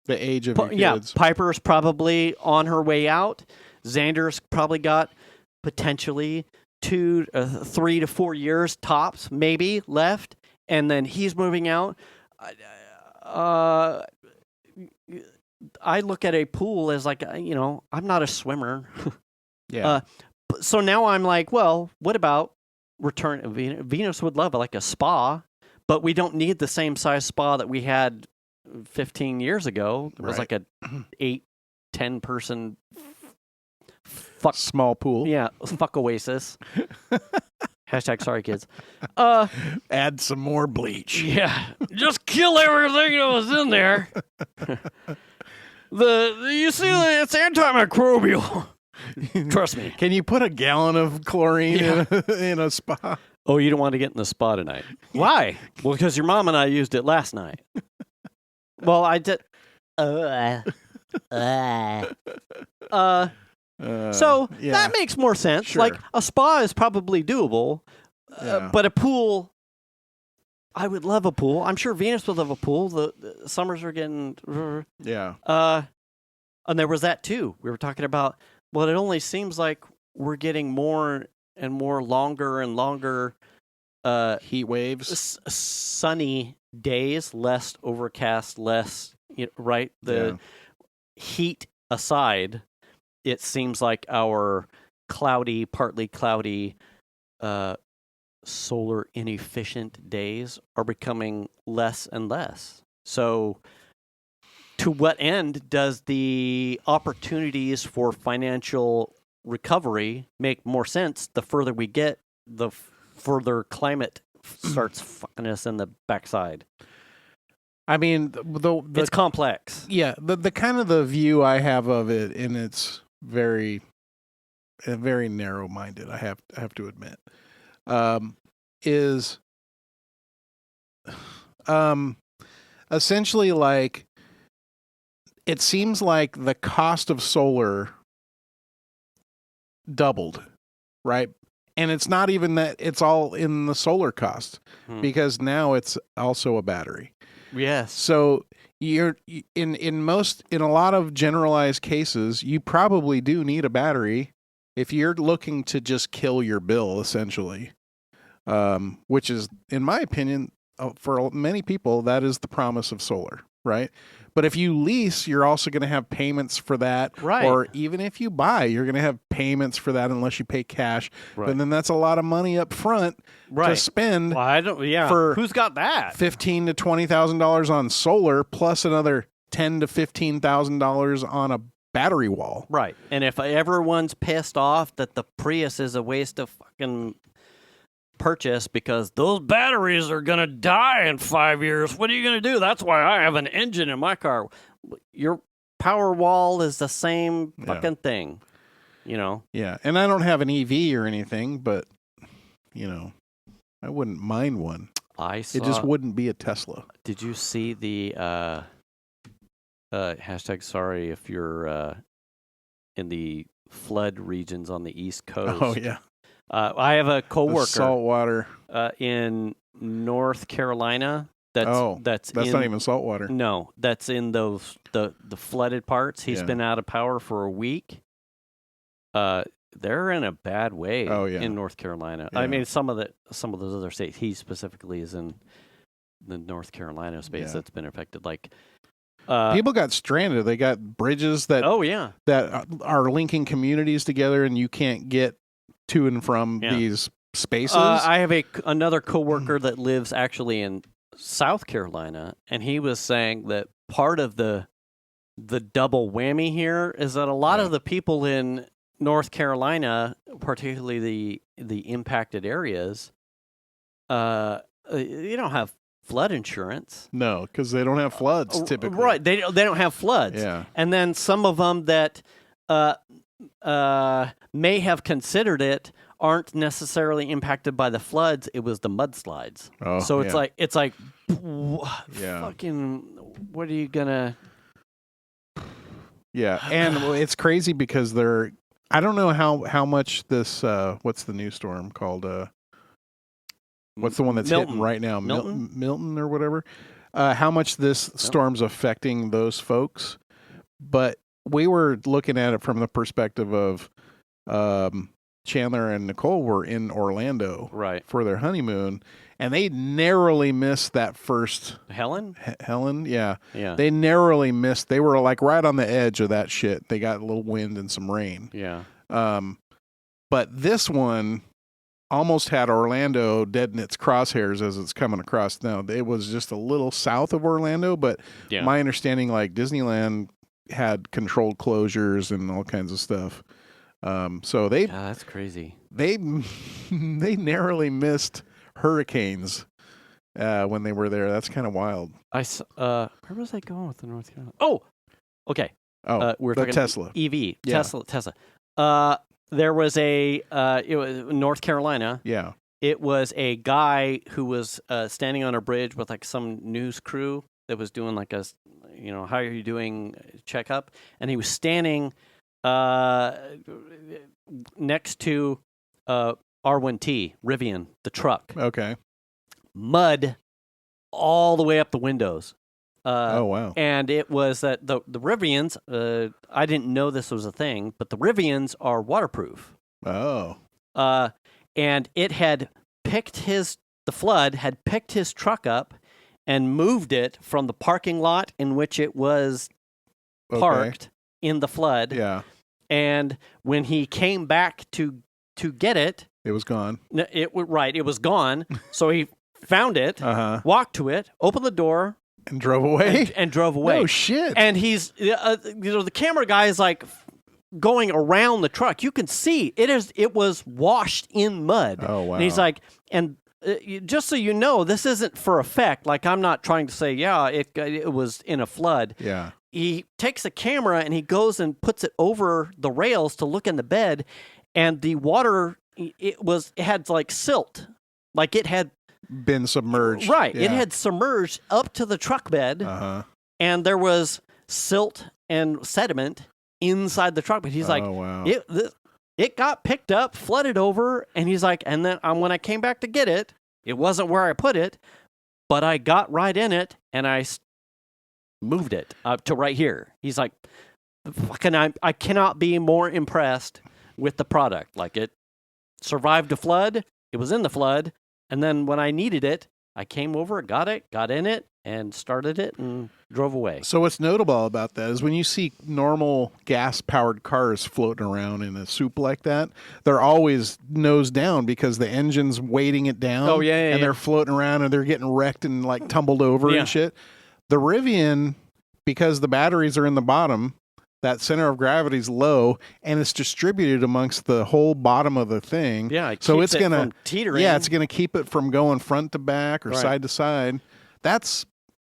the age of your kids. Piper's probably on her way out. Xander's probably got potentially 3 to 4 years tops, maybe left, and then he's moving out. I look at a pool as like, I'm not a swimmer. Yeah. So now I'm like, well, what about return? Venus would love like a spa, but we don't need the same size spa that we had 15 years ago. It was like a 8-10 person small pool. Yeah, fuck oasis. Hashtag sorry kids. Add some more bleach. Yeah, just kill everything that was in there. You see, it's antimicrobial. Trust me. Can you put a gallon of chlorine in a spa? Oh, you don't want to get in the spa tonight. Why? Well, because your mom and I used it last night. Well, I did. So that makes more sense. Sure. Like a spa is probably doable, but a pool. I would love a pool. I'm sure Venus would love a pool. The summers are getting. And there was that too. We were talking about. Well, it only seems like we're getting more and more longer and longer heat waves, sunny days, less overcast, less right. The heat aside, it seems like our cloudy, partly cloudy, solar inefficient days are becoming less and less. So to what end does the opportunities for financial recovery make more sense? The further we get, the further climate starts fucking us in the backside. I mean, it's complex. Yeah, the kind of the view I have of it, and it's very narrow-minded. I have to admit, is essentially like it seems like the cost of solar doubled, right? And it's not even that it's all in the solar cost because now it's also a battery. Yes. So you're in a lot of generalized cases, you probably do need a battery if you're looking to just kill your bill, essentially. Which is, in my opinion, for many people, that is the promise of solar, right? But if you lease, you're also going to have payments for that. Right. Or even if you buy, you're going to have payments for that unless you pay cash. Right. But then that's a lot of money up front to spend. Well, for who's got that? $15,000 to $20,000 on solar plus another $10,000 to $15,000 on a battery wall. Right. And if everyone's pissed off that the Prius is a waste of fucking purchase because those batteries are going to die in 5 years, what are you going to do? That's why I have an engine in my car. Your power wall is the same fucking thing, Yeah, and I don't have an EV or anything, but I wouldn't mind one. It just wouldn't be a Tesla. Did you see the hashtag sorry if you're in the flood regions on the East Coast? Oh yeah. I have a coworker, saltwater, in North Carolina. That's not even saltwater. No, that's in those the flooded parts. He's been out of power for a week. They're in a bad way. In North Carolina. Yeah. I mean, some of those other states. He specifically is in the North Carolina space that's been affected. Like people got stranded. They got bridges that that are linking communities together, and you can't get to and from these spaces. I have another coworker that lives actually in South Carolina, and he was saying that part of the double whammy here is that a lot of the people in North Carolina, particularly the impacted areas, you don't have flood insurance. No, because they don't have floods typically. Right, they don't have floods. Yeah, and then some of them that may have considered it aren't necessarily impacted by the floods. It was the mudslides. So it's like fucking what are you gonna? Yeah, and it's crazy because I don't know how much this what's the new storm called? What's the one that's Milton. hitting right now? Milton or whatever. How much this storm's affecting those folks, but we were looking at it from the perspective of Chandler and Nicole were in Orlando for their honeymoon, and they narrowly missed that first. Helen? Helen, yeah. Yeah. They narrowly missed. They were like right on the edge of that shit. They got a little wind and some rain. Yeah. But this one almost had Orlando dead in its crosshairs as it's coming across. Now, it was just a little south of Orlando, but my understanding, like Disneyland had controlled closures and all kinds of stuff. So they that's crazy. They narrowly missed hurricanes when they were there. That's kind of wild. Where was I going with the North Carolina? Oh, okay. We're talking Tesla EV. Yeah. Tesla. There was it was North Carolina. Yeah. It was a guy who was standing on a bridge with like some news crew that was doing like a, how are you doing checkup, and he was standing next to R1T Rivian, the truck. Okay. Mud all the way up the windows. Oh wow! And it was that the Rivians. I didn't know this was a thing, but the Rivians are waterproof. Oh. And it had the flood had picked his truck up and moved it from the parking lot in which it was parked in the flood. Yeah. And when he came back to get it, it was gone. It was gone. So he found it, walked to it, opened the door, and drove away. And drove away. No shit. And he's, the camera guy is like going around the truck. You can see it was washed in mud. Oh wow. And he's like, just so you know, this isn't for effect. Like, I'm not trying to say, it was in a flood. Yeah. He takes a camera and he goes and puts it over the rails to look in the bed, and the water, it had like silt, like it had been submerged. Right. Yeah. It had submerged up to the truck bed, and there was silt and sediment inside the truck bed. He's like, wow. It got picked up, flooded over, and he's like, and then when I came back to get it, it wasn't where I put it, but I got right in it, and I moved it up to right here. He's like, I cannot be more impressed with the product. Like, it survived a flood, it was in the flood, and then when I needed it, I came over, got in it, and started it and drove away. So what's notable about that is when you see normal gas-powered cars floating around in a soup like that, they're always nose down because the engine's weighting it down. Oh, yeah. And they're floating around and they're getting wrecked and like tumbled over and shit. The Rivian, because the batteries are in the bottom, that center of gravity is low, and it's distributed amongst the whole bottom of the thing. Yeah, so it's gonna from teetering. Yeah, it's gonna keep it from going front to back or side to side. That's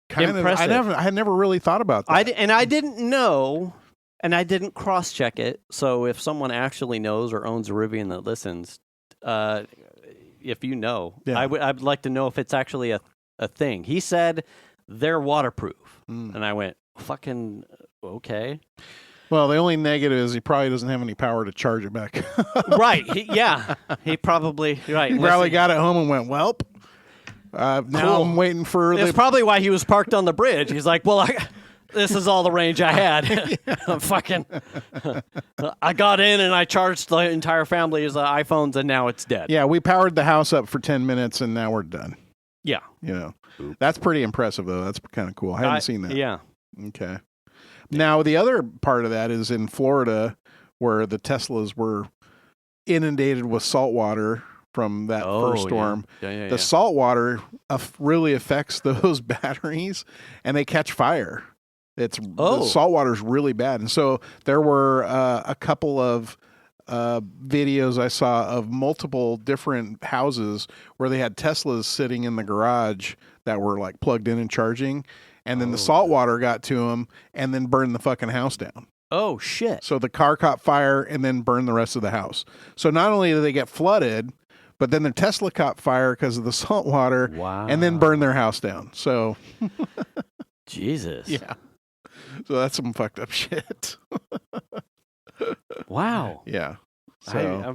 kind impressive. of. I had never really thought about that. I didn't know, and I didn't cross check it. So if someone actually knows or owns a Rivian that listens, if you know, I'd like to know if it's actually a thing. He said they're waterproof, and I went, fucking okay. Well, the only negative is he probably doesn't have any power to charge it back. Right. He probably right. He probably got it home and went, "Welp, now I'm waiting for." That's probably why he was parked on the bridge. He's like, "Well, this is all the range I had. I got in and I charged the entire family's iPhones, and now it's dead." Yeah, we powered the house up for 10 minutes, and now we're done. Yeah. That's pretty impressive, though. That's kind of cool. I haven't seen that. Yeah. Okay. Now, the other part of that is in Florida, where the Teslas were inundated with salt water from that first storm. Yeah. The salt water really affects those batteries, and they catch fire. The salt water is really bad. And so there were a couple of videos I saw of multiple different houses where they had Teslas sitting in the garage that were like plugged in and charging. And then the salt water got to them and then burned the fucking house down. Oh, shit. So the car caught fire and then burned the rest of the house. So not only did they get flooded, but then their Tesla caught fire because of the salt water. Wow. And then burned their house down. So. Jesus. Yeah. So that's some fucked up shit. Wow. Yeah. So,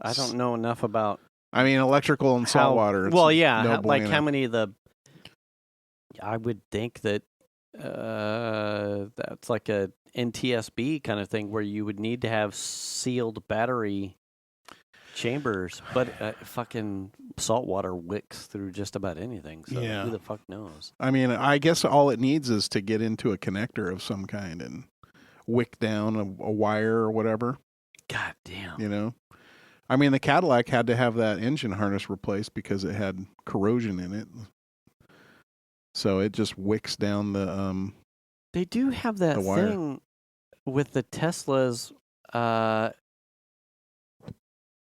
I don't know enough about. I mean, electrical and salt water. Well, yeah. Like how many of the. I would think that That's like a NTSB kind of thing where you would need to have sealed battery chambers, but fucking salt water wicks through just about anything. So who the fuck knows? I mean, I guess all it needs is to get into a connector of some kind and wick down a wire or whatever. God damn. You know? I mean, the Cadillac had to have that engine harness replaced because it had corrosion in it. So it just wicks down the They do have that thing with the Teslas.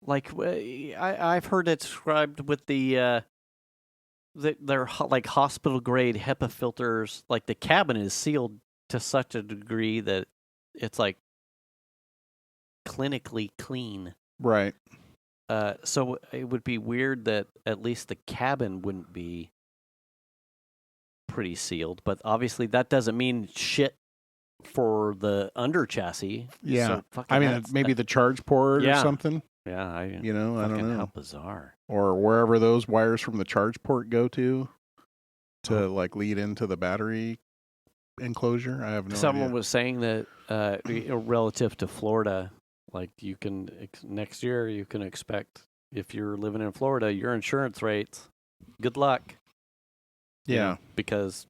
Like I've heard it described with they're like hospital grade HEPA filters. Like the cabin is sealed to such a degree that it's like clinically clean. Right. So it would be weird that at least the cabin wouldn't be pretty sealed, but obviously that doesn't mean shit for the under chassis. Yeah. So I mean, maybe the charge port or something. Yeah. I don't know. How bizarre. Or wherever those wires from the charge port go to like lead into the battery enclosure. I have no idea. Someone was saying that relative to Florida, like you can next year you can expect, if you're living in Florida, your insurance rates, good luck. Yeah. You know, because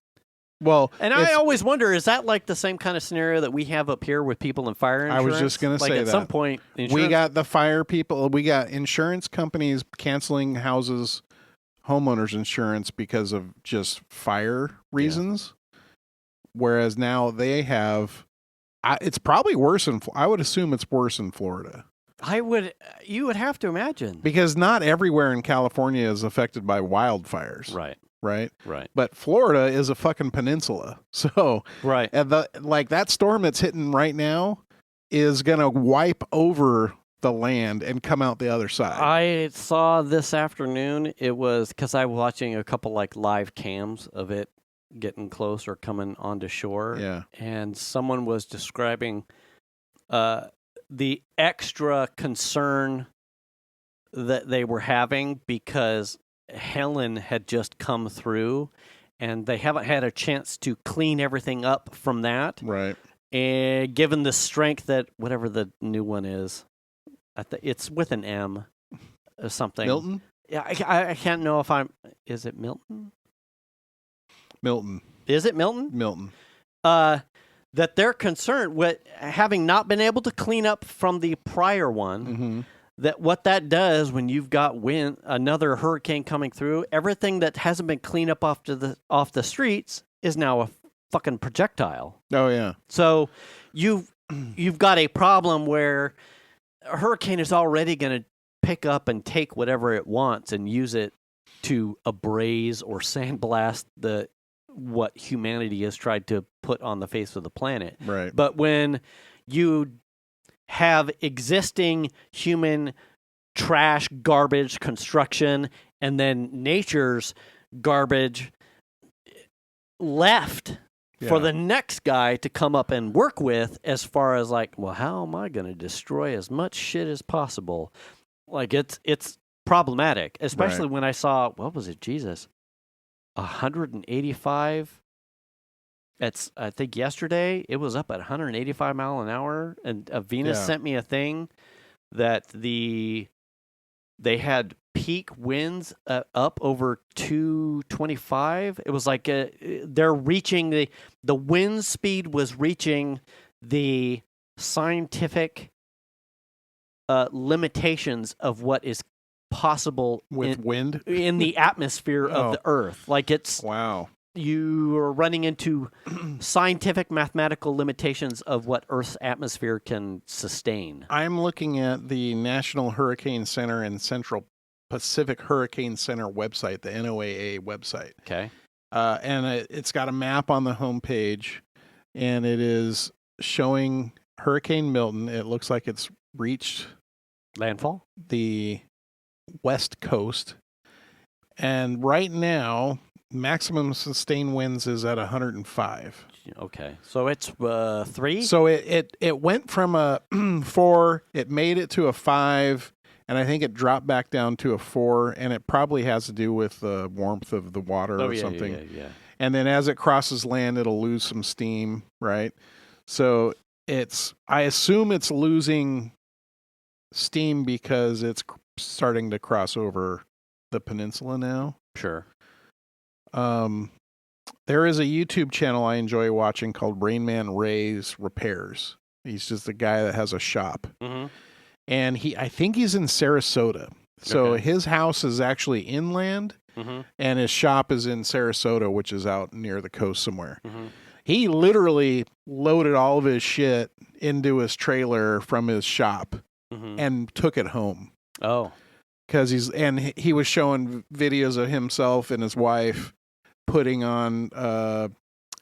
and I always wonder, is that like the same kind of scenario that we have up here with people in fire insurance? I was just going to say that. At some point, we got the fire people, we got insurance companies canceling houses, homeowners insurance because of just fire reasons. Yeah. Whereas now they have, it's probably worse I would assume it's worse in Florida. You would have to imagine. Because not everywhere in California is affected by wildfires. Right. Right. But Florida is a fucking peninsula. So and that storm that's hitting right now is going to wipe over the land and come out the other side. I saw this afternoon, it was because I was watching a couple like live cams of it getting close or coming onto shore. Yeah. And someone was describing the extra concern that they were having because Helen had just come through and they haven't had a chance to clean everything up from that. Right. And given the strength that whatever the new one is, it's with an M or something. Milton? Yeah, I can't know if is it Milton? Milton. Is it Milton? Milton. That they're concerned with having not been able to clean up from the prior one. Mm-hmm. That what that does when you've got another hurricane coming through, everything that hasn't been cleaned up off the streets is now a fucking projectile. Oh yeah. So you've got a problem where a hurricane is already going to pick up and take whatever it wants and use it to abrase or sandblast what humanity has tried to put on the face of the planet. Right. But when you have existing human trash, garbage, construction, and then nature's garbage left for the next guy to come up and work with, as far as like, well, how am I going to destroy as much shit as possible? Like it's problematic, especially when I saw, what was it? Jesus, 185. I think yesterday it was up at 185 mile an hour, and Venus sent me a thing that they had peak winds up over 225. It was like they're reaching the wind speed was reaching the scientific limitations of what is possible with wind in the atmosphere of the Earth. Like it's wow. You are running into scientific mathematical limitations of what Earth's atmosphere can sustain. I'm looking at the National Hurricane Center and Central Pacific Hurricane Center website, the NOAA website. Okay. And it's got a map on the homepage, and it is showing Hurricane Milton. It looks like it's reached landfall, the west coast. And right now, maximum sustained winds is at 105. Okay. So it's 3? So it went from a 4, it made it to a 5, and I think it dropped back down to a 4, and it probably has to do with the warmth of the water or something. Yeah. And then as it crosses land, it'll lose some steam, right? So I assume it's losing steam because it's starting to cross over the peninsula now. Sure. There is a YouTube channel I enjoy watching called Rain Man Ray's Repairs. He's just a guy that has a shop. Mm-hmm. And I think he's in Sarasota. So his house is actually inland, and his shop is in Sarasota, which is out near the coast somewhere. Mm-hmm. He literally loaded all of his shit into his trailer from his shop and took it home. Oh. Because he was showing videos of himself and his wife putting on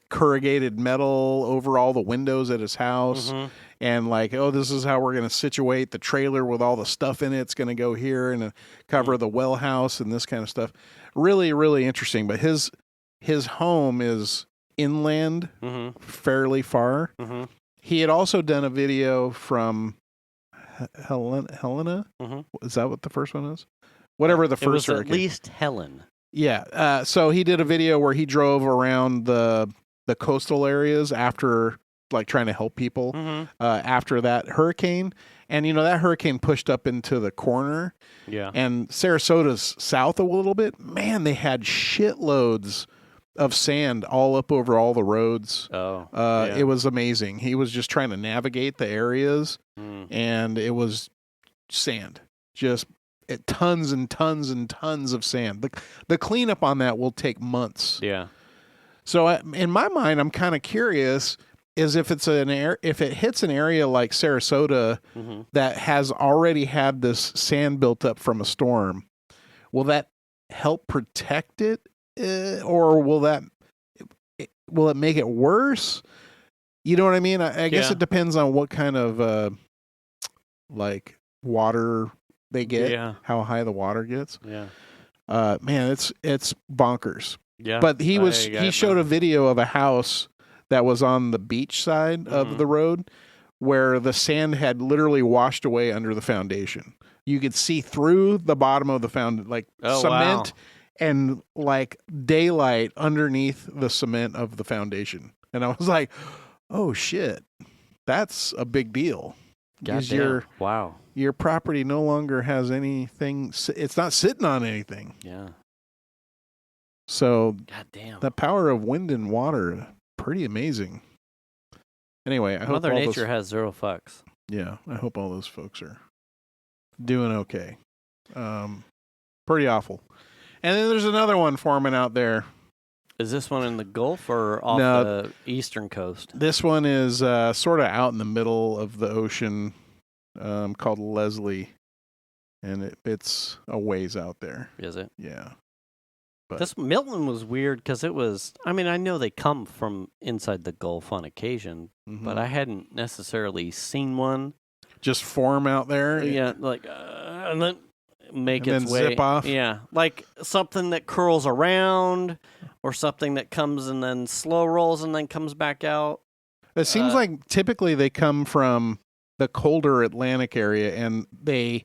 corrugated metal over all the windows at his house. Mm-hmm. And like, this is how we're going to situate the trailer with all the stuff in it. It's going to go here and cover the well house and this kind of stuff. Really, really interesting. But his home is inland, fairly far. Mm-hmm. He had also done a video from Helena. Mm-hmm. Is that what the first one is? Whatever the first hurricane. At least Helen. Yeah. So he did a video where he drove around the coastal areas after, like, trying to help people after that hurricane. And, that hurricane pushed up into the corner. Yeah. And Sarasota's south a little bit. Man, they had shitloads of sand all up over all the roads. Oh. Yeah. It was amazing. He was just trying to navigate the areas, and it was sand. Just tons and tons and tons of sand. The cleanup on that will take months. Yeah. So in my mind, I'm kind of curious is if it's if it hits an area like Sarasota that has already had this sand built up from a storm, will that help protect it, or will it make it worse? You know what I mean? I guess it depends on what kind of like water they get, how high the water gets. Yeah. Man, it's bonkers. Yeah. But he showed a video of a house that was on the beach side of the road where the sand had literally washed away under the foundation. You could see through the bottom of the cement and like daylight underneath the cement of the foundation. And I was like, oh shit, that's a big deal. Your property no longer has anything. It's not sitting on anything. Yeah. So, goddamn, the power of wind and water, pretty amazing. Anyway, I hope Mother Nature has zero fucks. Yeah, I hope all those folks are doing okay. Pretty awful. And then there's another one forming out there. Is this one in the Gulf or off the eastern coast? This one is sort of out in the middle of the ocean, called Leslie, and it's a ways out there. Is it? Yeah. But this Milton was weird because it was, I mean, I know they come from inside the Gulf on occasion, but I hadn't necessarily seen one. Just form out there? Yeah, like, and then make and its then way. Zip off? Yeah, like something that curls around or something that comes and then slow rolls and then comes back out. It seems like typically they come from the colder Atlantic area and they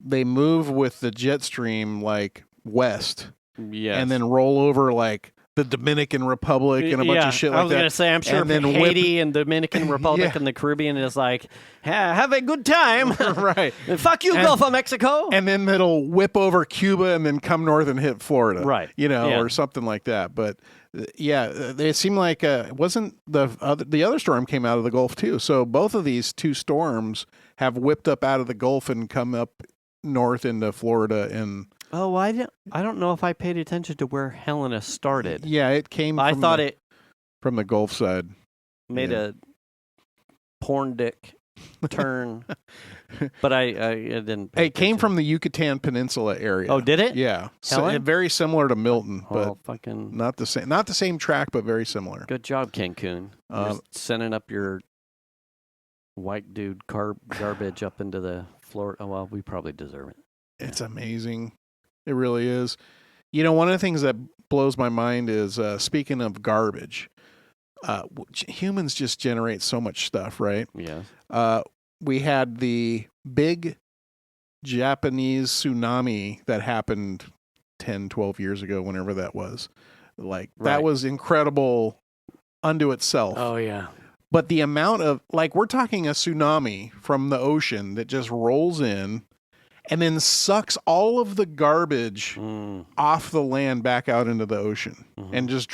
move with the jet stream like west. Yes. And then roll over like the Dominican Republic and a bunch of shit like that. I was going to say, I'm sure Haiti and Dominican Republic and the Caribbean is like, have a good time. Right. Fuck you, Gulf of Mexico. And then it'll whip over Cuba and then come north and hit Florida. Right. Or something like that. But it seemed like it wasn't the other storm came out of the Gulf too. So both of these two storms have whipped up out of the Gulf and come up north into Florida and... Oh, I don't know if I paid attention to where Helena started. Yeah, it came from the Gulf side. Made a porn dick turn, but I didn't. It came from the Yucatan Peninsula area. Oh, did it? Yeah, very similar to Milton, but fucking not the same. Not the same track, but very similar. Good job, Cancun. Just sending up your white dude garbage up into the Florida. Oh, well, we probably deserve it. It's amazing. It really is. One of the things that blows my mind is, speaking of garbage, humans just generate so much stuff, right? Yeah. We had the big Japanese tsunami that happened 10, 12 years ago, whenever that was. Like that was incredible unto itself. Oh yeah. But the amount of, like, we're talking a tsunami from the ocean that just rolls in and then sucks all of the garbage off the land back out into the ocean and just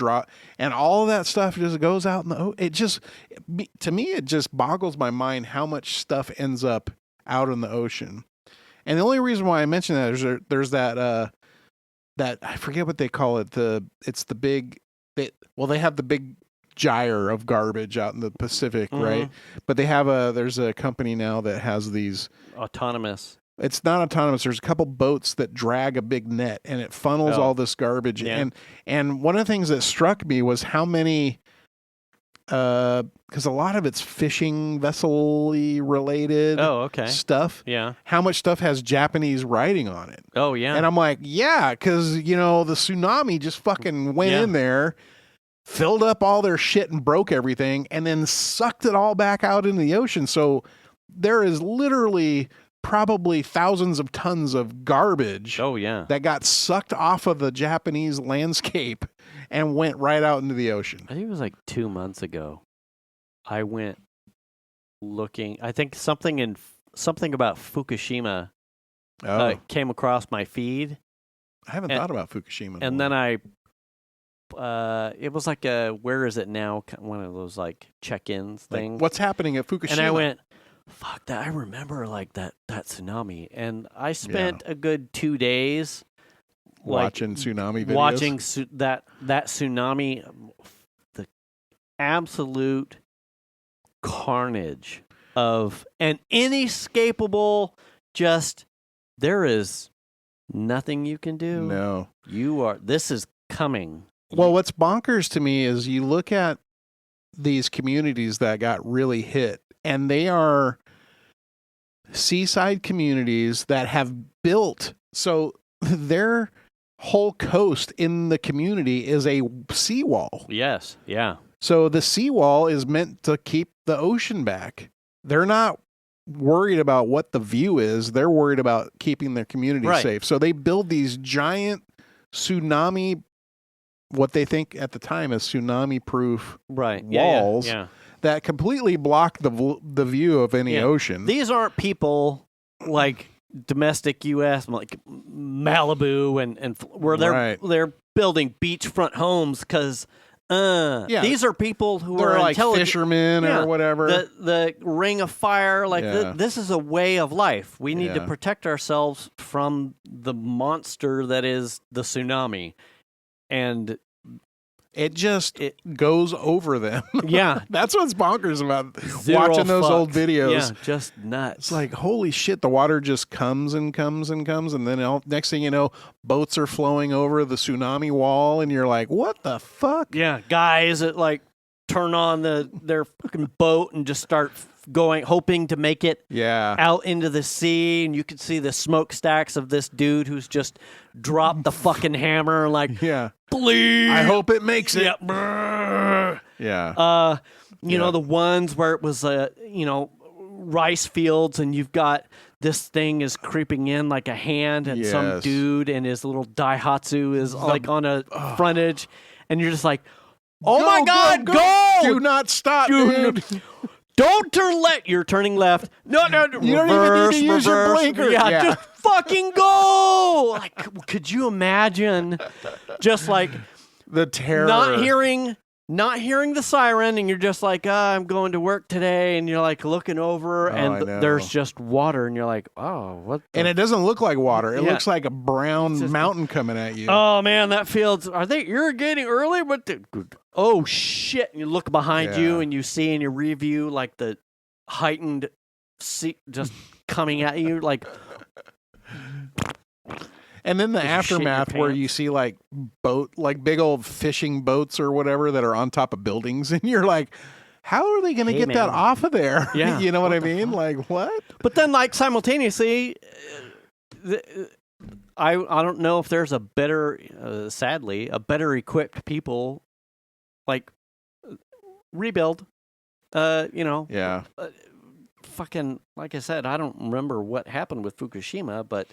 and all of that stuff just goes out in the ocean. It just, to me, it just boggles my mind how much stuff ends up out in the ocean. And the only reason why I mention that is there's that I forget what they call it. It's the big, they have the big gyre of garbage out in the Pacific, right? But there's a company now that has these autonomous. It's not autonomous. There's a couple boats that drag a big net and it funnels all this garbage. Yeah. And one of the things that struck me was how many, because a lot of it's fishing vessel-y related stuff. Yeah. How much stuff has Japanese writing on it? Oh, yeah. And I'm like, yeah, because, the tsunami just fucking went in there, filled up all their shit and broke everything, and then sucked it all back out into the ocean. So there is literally probably thousands of tons of garbage that got sucked off of the Japanese landscape and went right out into the ocean. I think it was like 2 months ago. I went looking. I think something about Fukushima came across my feed. I haven't thought about Fukushima. And then it was like where is it now? One of those like check-ins things. What's happening at Fukushima? And I went, fuck that! I remember like that tsunamis, and I spent a good 2 days watching tsunami videos. Watching that tsunami, the absolute carnage of an inescapable. Just there is nothing you can do. No, This is coming. Well, what's bonkers to me is you look at these communities that got really hit, and they are seaside communities that have built, so their whole coast in the community is a seawall. Yes, yeah. So the seawall is meant to keep the ocean back. They're not worried about what the view is. They're worried about keeping their community safe. So they build these giant tsunami, what they think at the time is tsunami-proof walls that completely block the view of any ocean. These aren't people like domestic U.S., like Malibu, and where they're building beachfront homes because these are people who are like fishermen or whatever. The Ring of Fire, this is a way of life. We need to protect ourselves from the monster that is the tsunami. And it goes over them. Yeah. That's what's bonkers about watching those old videos. Yeah, just nuts. It's like, holy shit, the water just comes and comes and comes, and then next thing you know, boats are flowing over the tsunami wall, and you're like, what the fuck? Yeah, guys that like turn on their fucking boat and just start going, hoping to make it out into the sea, and you could see the smokestacks of this dude who's just dropped the fucking hammer, like, please, I hope it makes it. You know, the ones where it was rice fields, and you've got this thing is creeping in like a hand, and some dude and his little Daihatsu is like on a frontage, and you're just like, my God, go! Do not stop, dude. Don't turn left. You're turning left. No. You don't even need to use your blinker. Yeah, just fucking go. Like, could you imagine just like the terror, not hearing the siren, and you're just like, I'm going to work today, and you're like looking over, and there's just water, and you're like, oh, what? And it doesn't look like water. It looks like a brown mountain coming at you. Oh man, that field's. Are they irrigating early? What? Oh shit! And you look behind you, and you see in your review like the heightened sea just coming at you, like. And then the aftermath where you see like big old fishing boats or whatever that are on top of buildings, and you're like, how are they going to get that off of there? Yeah. You know what I mean? Like, what? But then like simultaneously, I don't know if there's a better, sadly, a better equipped people like rebuild, fucking, like I said, I don't remember what happened with Fukushima, but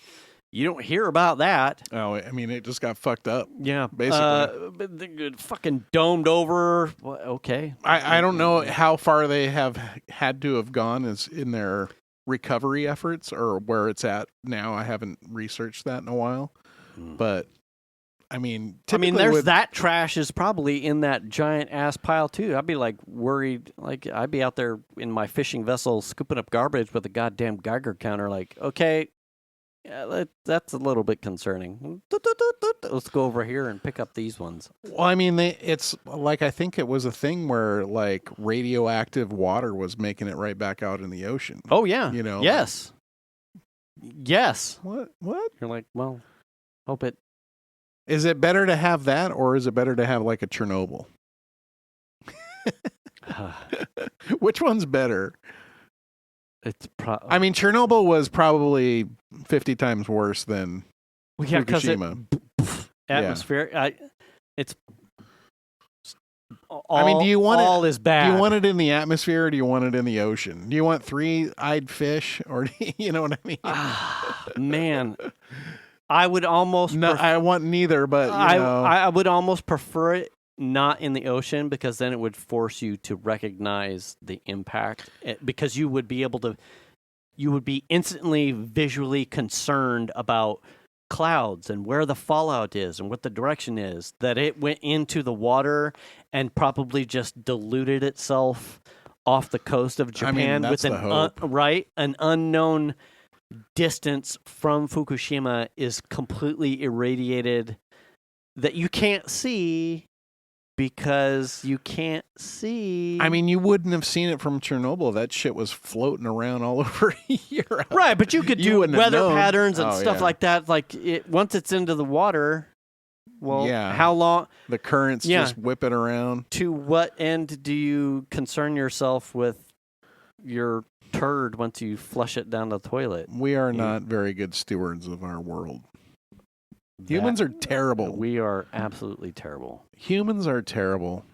You don't hear about that. Oh, I mean, it just got fucked up. Yeah, basically. Fucking domed over. Well, okay. I don't know how far they have had to have gone in their recovery efforts or where it's at now. I haven't researched that in a while. But, I mean, there's that trash is probably in that giant ass pile, too. I'd be, like, worried. Like, I'd be out there in my fishing vessel scooping up garbage with a goddamn Geiger counter, like, okay. Yeah, that's a little bit concerning. Let's go over here and pick up these ones. Well, I mean, it's like I think it was a thing where like radioactive water was making it right back out in the ocean. Oh yeah, yes, yes. What? You're like, well, hope it. Is it better to have that, or is it better to have like a Chernobyl? Which one's better? I mean, Chernobyl was probably 50 times worse than Fukushima. Atmosphere. Yeah. It's. Do you want all is bad? Do you want it in the atmosphere, or do you want it in the ocean? Do you want three-eyed fish, or you know what I mean? Man, I would almost. I want neither, but I would almost prefer it not in the ocean, because then it would force you to recognize the impact, because you would be instantly visually concerned about clouds and where the fallout is and what the direction is, that it went into the water and probably just diluted itself off the coast of Japan with an unknown distance from Fukushima is completely irradiated that you can't see. Because you can't see. I mean, you wouldn't have seen it from Chernobyl. That shit was floating around all over Europe. Right, but you could do weather patterns and stuff like that. Like, once it's into the water, how long? The currents just whip it around. To what end do you concern yourself with your turd once you flush it down the toilet? We are not very good stewards of our world. Humans are terrible. We are absolutely terrible. Humans are terrible.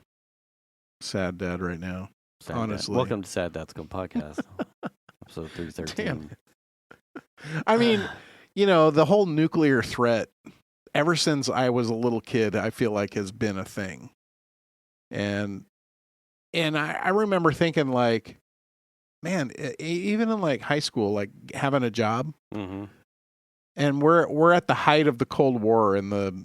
Sad dad right now. Honestly. Welcome to Sad Dad's Go Podcast. Episode 313. Damn. I mean, the whole nuclear threat, ever since I was a little kid, I feel like has been a thing. And I remember thinking like, man, even in like high school, like having a job. Mm-hmm. And we're at the height of the Cold War in the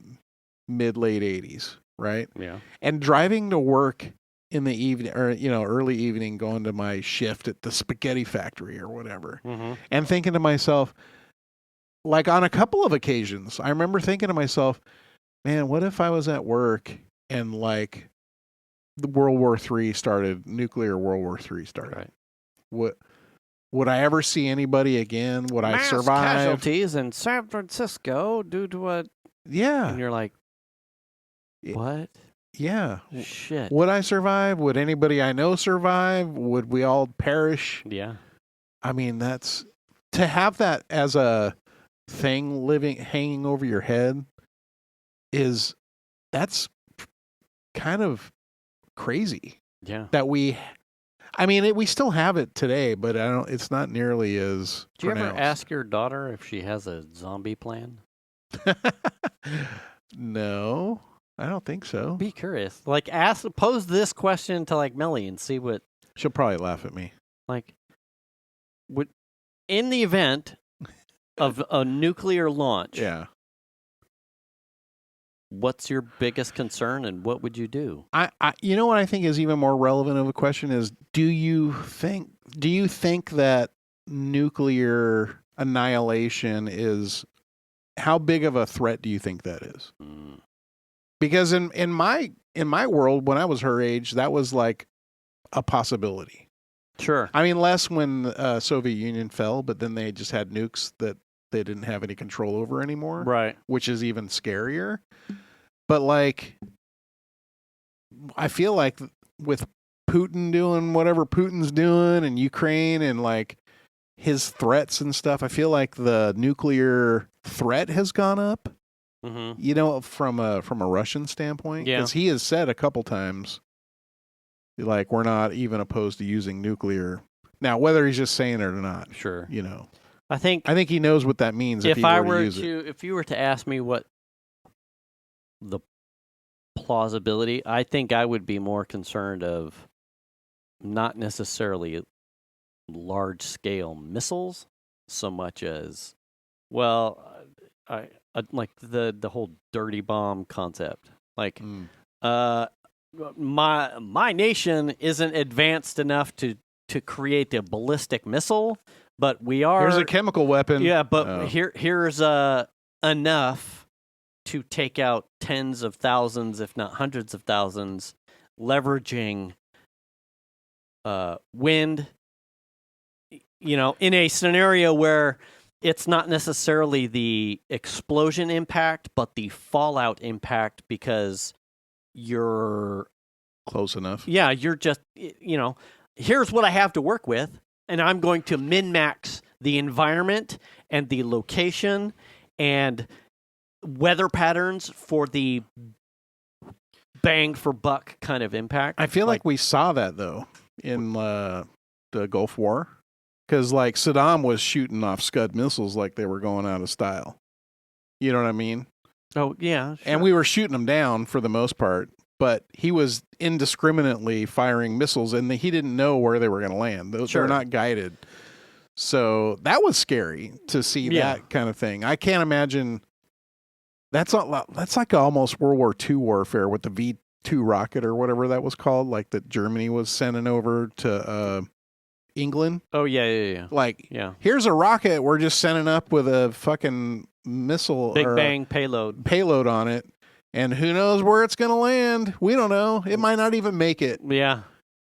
mid-late 80s, right? Yeah. And driving to work in the evening, or early evening, going to my shift at the spaghetti factory or whatever, and thinking to myself, like on a couple of occasions, I remember thinking to myself, man, what if I was at work and like the nuclear World War III started? Right. Would I ever see anybody again? Would I survive? Casualties in San Francisco due to what? Yeah. And you're like, what? Yeah. Shit. Would I survive? Would anybody I know survive? Would we all perish? Yeah. I mean, that's to have that as a thing hanging over your head that's kind of crazy. Yeah. That we still have it today, but it's not nearly as Do you pronounced. ever ask your daughter if she has a zombie plan? No, I don't think so. Be curious. Like, pose this question to like Melly and see what. She'll probably laugh at me. Like, in the event of a nuclear launch, yeah. What's your biggest concern, and what would you do? You know what I think is even more relevant of a question is, do you think that nuclear annihilation is, how big of a threat do you think that is? Because in my world, when I was her age, that was like a possibility. Sure. I mean, less when the Soviet Union fell, but then they just had nukes that they didn't have any control over anymore. Right. Which is even scarier. But like, I feel like with Putin doing whatever Putin's doing and Ukraine and like his threats and stuff, I feel like the nuclear threat has gone up, from a Russian standpoint. Yeah. Because he has said a couple times, like, we're not even opposed to using nuclear. Now, whether he's just saying it or not. Sure. I think he knows what that means. If you were to ask me what the plausibility, I think I would be more concerned of not necessarily large scale missiles so much as, well, I like the whole dirty bomb concept. Like, my nation isn't advanced enough to create a ballistic missile, but we are. Here's a chemical weapon. Yeah, but here's enough to take out tens of thousands, if not hundreds of thousands, leveraging wind. In a scenario where it's not necessarily the explosion impact, but the fallout impact, because you're close enough. Yeah, you're just, here's what I have to work with, and I'm going to min-max the environment and the location and weather patterns for the bang for buck kind of impact. I feel like we saw that, though, in the Gulf War. Because, like, Saddam was shooting off Scud missiles like they were going out of style. You know what I mean? Oh, yeah. Sure. And we were shooting them down for the most part, but he was indiscriminately firing missiles, and he didn't know where they were going to land. They're not guided. So that was scary to see that kind of thing. I can't imagine. That's like almost World War II warfare with the V-2 rocket or whatever that was called, like that Germany was sending over to England. Oh, yeah. Like, here's a rocket we're just sending up with a fucking missile. Big bang payload on it. And who knows where it's going to land? We don't know. It might not even make it. Yeah.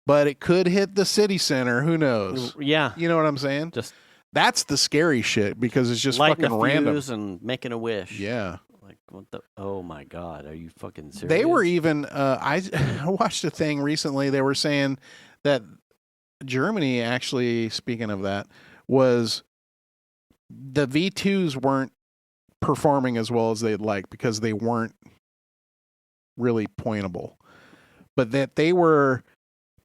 But it could hit the city center. Who knows? Yeah. You know what I'm saying? That's the scary shit, because it's just fucking random. And making a wish. Yeah. Like, what the? Oh, my God. Are you fucking serious? They were even, I watched a thing recently. They were saying that Germany, actually, speaking of that, was the V2s weren't performing as well as they'd like because they weren't really pointable, but that they were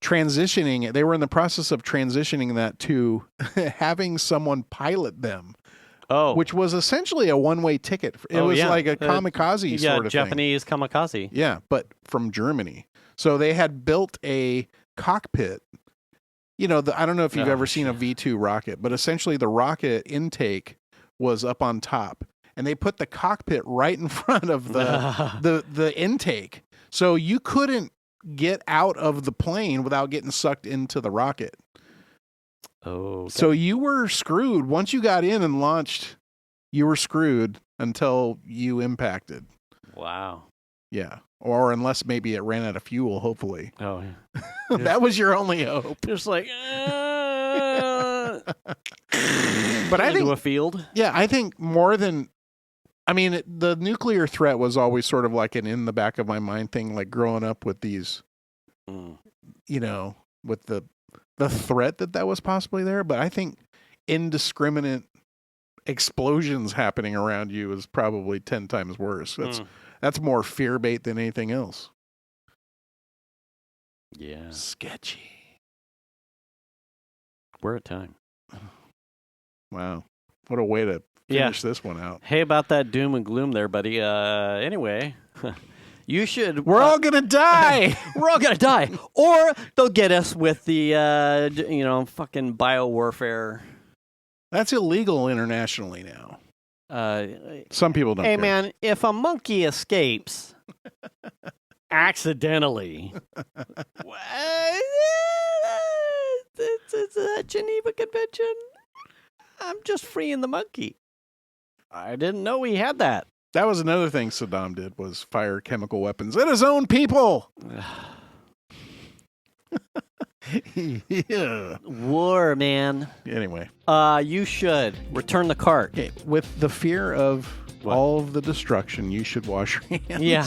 transitioning. They were in the process of transitioning that to having someone pilot them. Oh, which was essentially a one-way ticket. It was like a kamikaze sort of Japanese thing. Kamikaze. Yeah, but from Germany. So they had built a cockpit. I don't know if you've ever seen a V2 rocket, but essentially the rocket intake was up on top, and they put the cockpit right in front of the intake. So you couldn't get out of the plane without getting sucked into the rocket. Oh. Okay. So you were screwed. Once you got in and launched, you were screwed until you impacted. Wow. Yeah. Or unless maybe it ran out of fuel, hopefully. Oh, yeah. That was your only hope. Just like, but I think a field. Yeah, I think more than, the nuclear threat was always sort of like an in the back of my mind thing, like growing up with these, with the threat that was possibly there. But I think indiscriminate explosions happening around you is probably 10 times worse. That's more fear bait than anything else. Yeah. Sketchy. We're at time. Wow. What a way to finish this one out. Hey, about that doom and gloom there, buddy. Anyway, you should... We're all going to die! We're all going to die. Or they'll get us with the, fucking biowarfare. That's illegal internationally now. Some people don't care. Hey, man, if a monkey escapes accidentally, it's a Geneva Convention. I'm just freeing the monkey. I didn't know we had that. That was another thing Saddam did, was fire chemical weapons at his own people. Yeah. War, man. Anyway. You should return the cart. Okay. With the fear of all of the destruction, you should wash your hands. Yeah.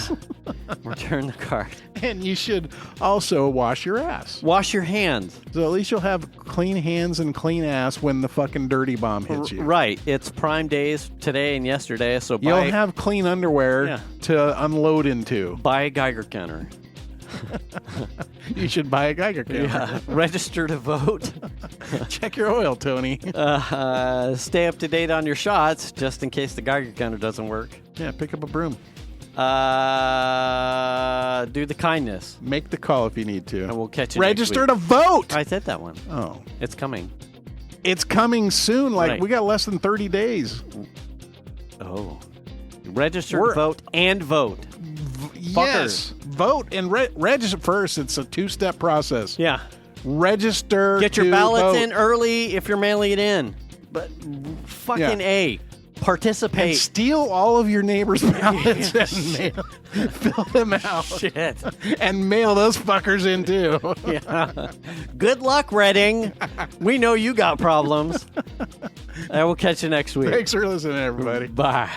Return the cart. And you should also wash your ass. Wash your hands. So at least you'll have clean hands and clean ass when the fucking dirty bomb hits you. Right. It's prime days today and yesterday, so you'll have clean underwear to unload into. Buy a Geiger counter. You should buy a Geiger counter. Yeah. Register to vote. Check your oil, Tony. Stay up to date on your shots, just in case the Geiger counter doesn't work. Yeah, pick up a broom. Do the kindness. Make the call if you need to. And we'll catch you Register to vote! I said that one. Oh. It's coming. It's coming soon. Like, we got less than 30 days. Oh. Register, vote, and vote. Yes. Vote and register first. It's a 2-step process. Yeah. Register. Get your ballots in early if you're mailing it in. But fucking A. Participate. And steal all of your neighbors' ballots and fill them out. Shit. And mail those fuckers in too. Yeah. Good luck, Reading. We know you got problems. And we'll catch you next week. Thanks for listening, everybody. Bye.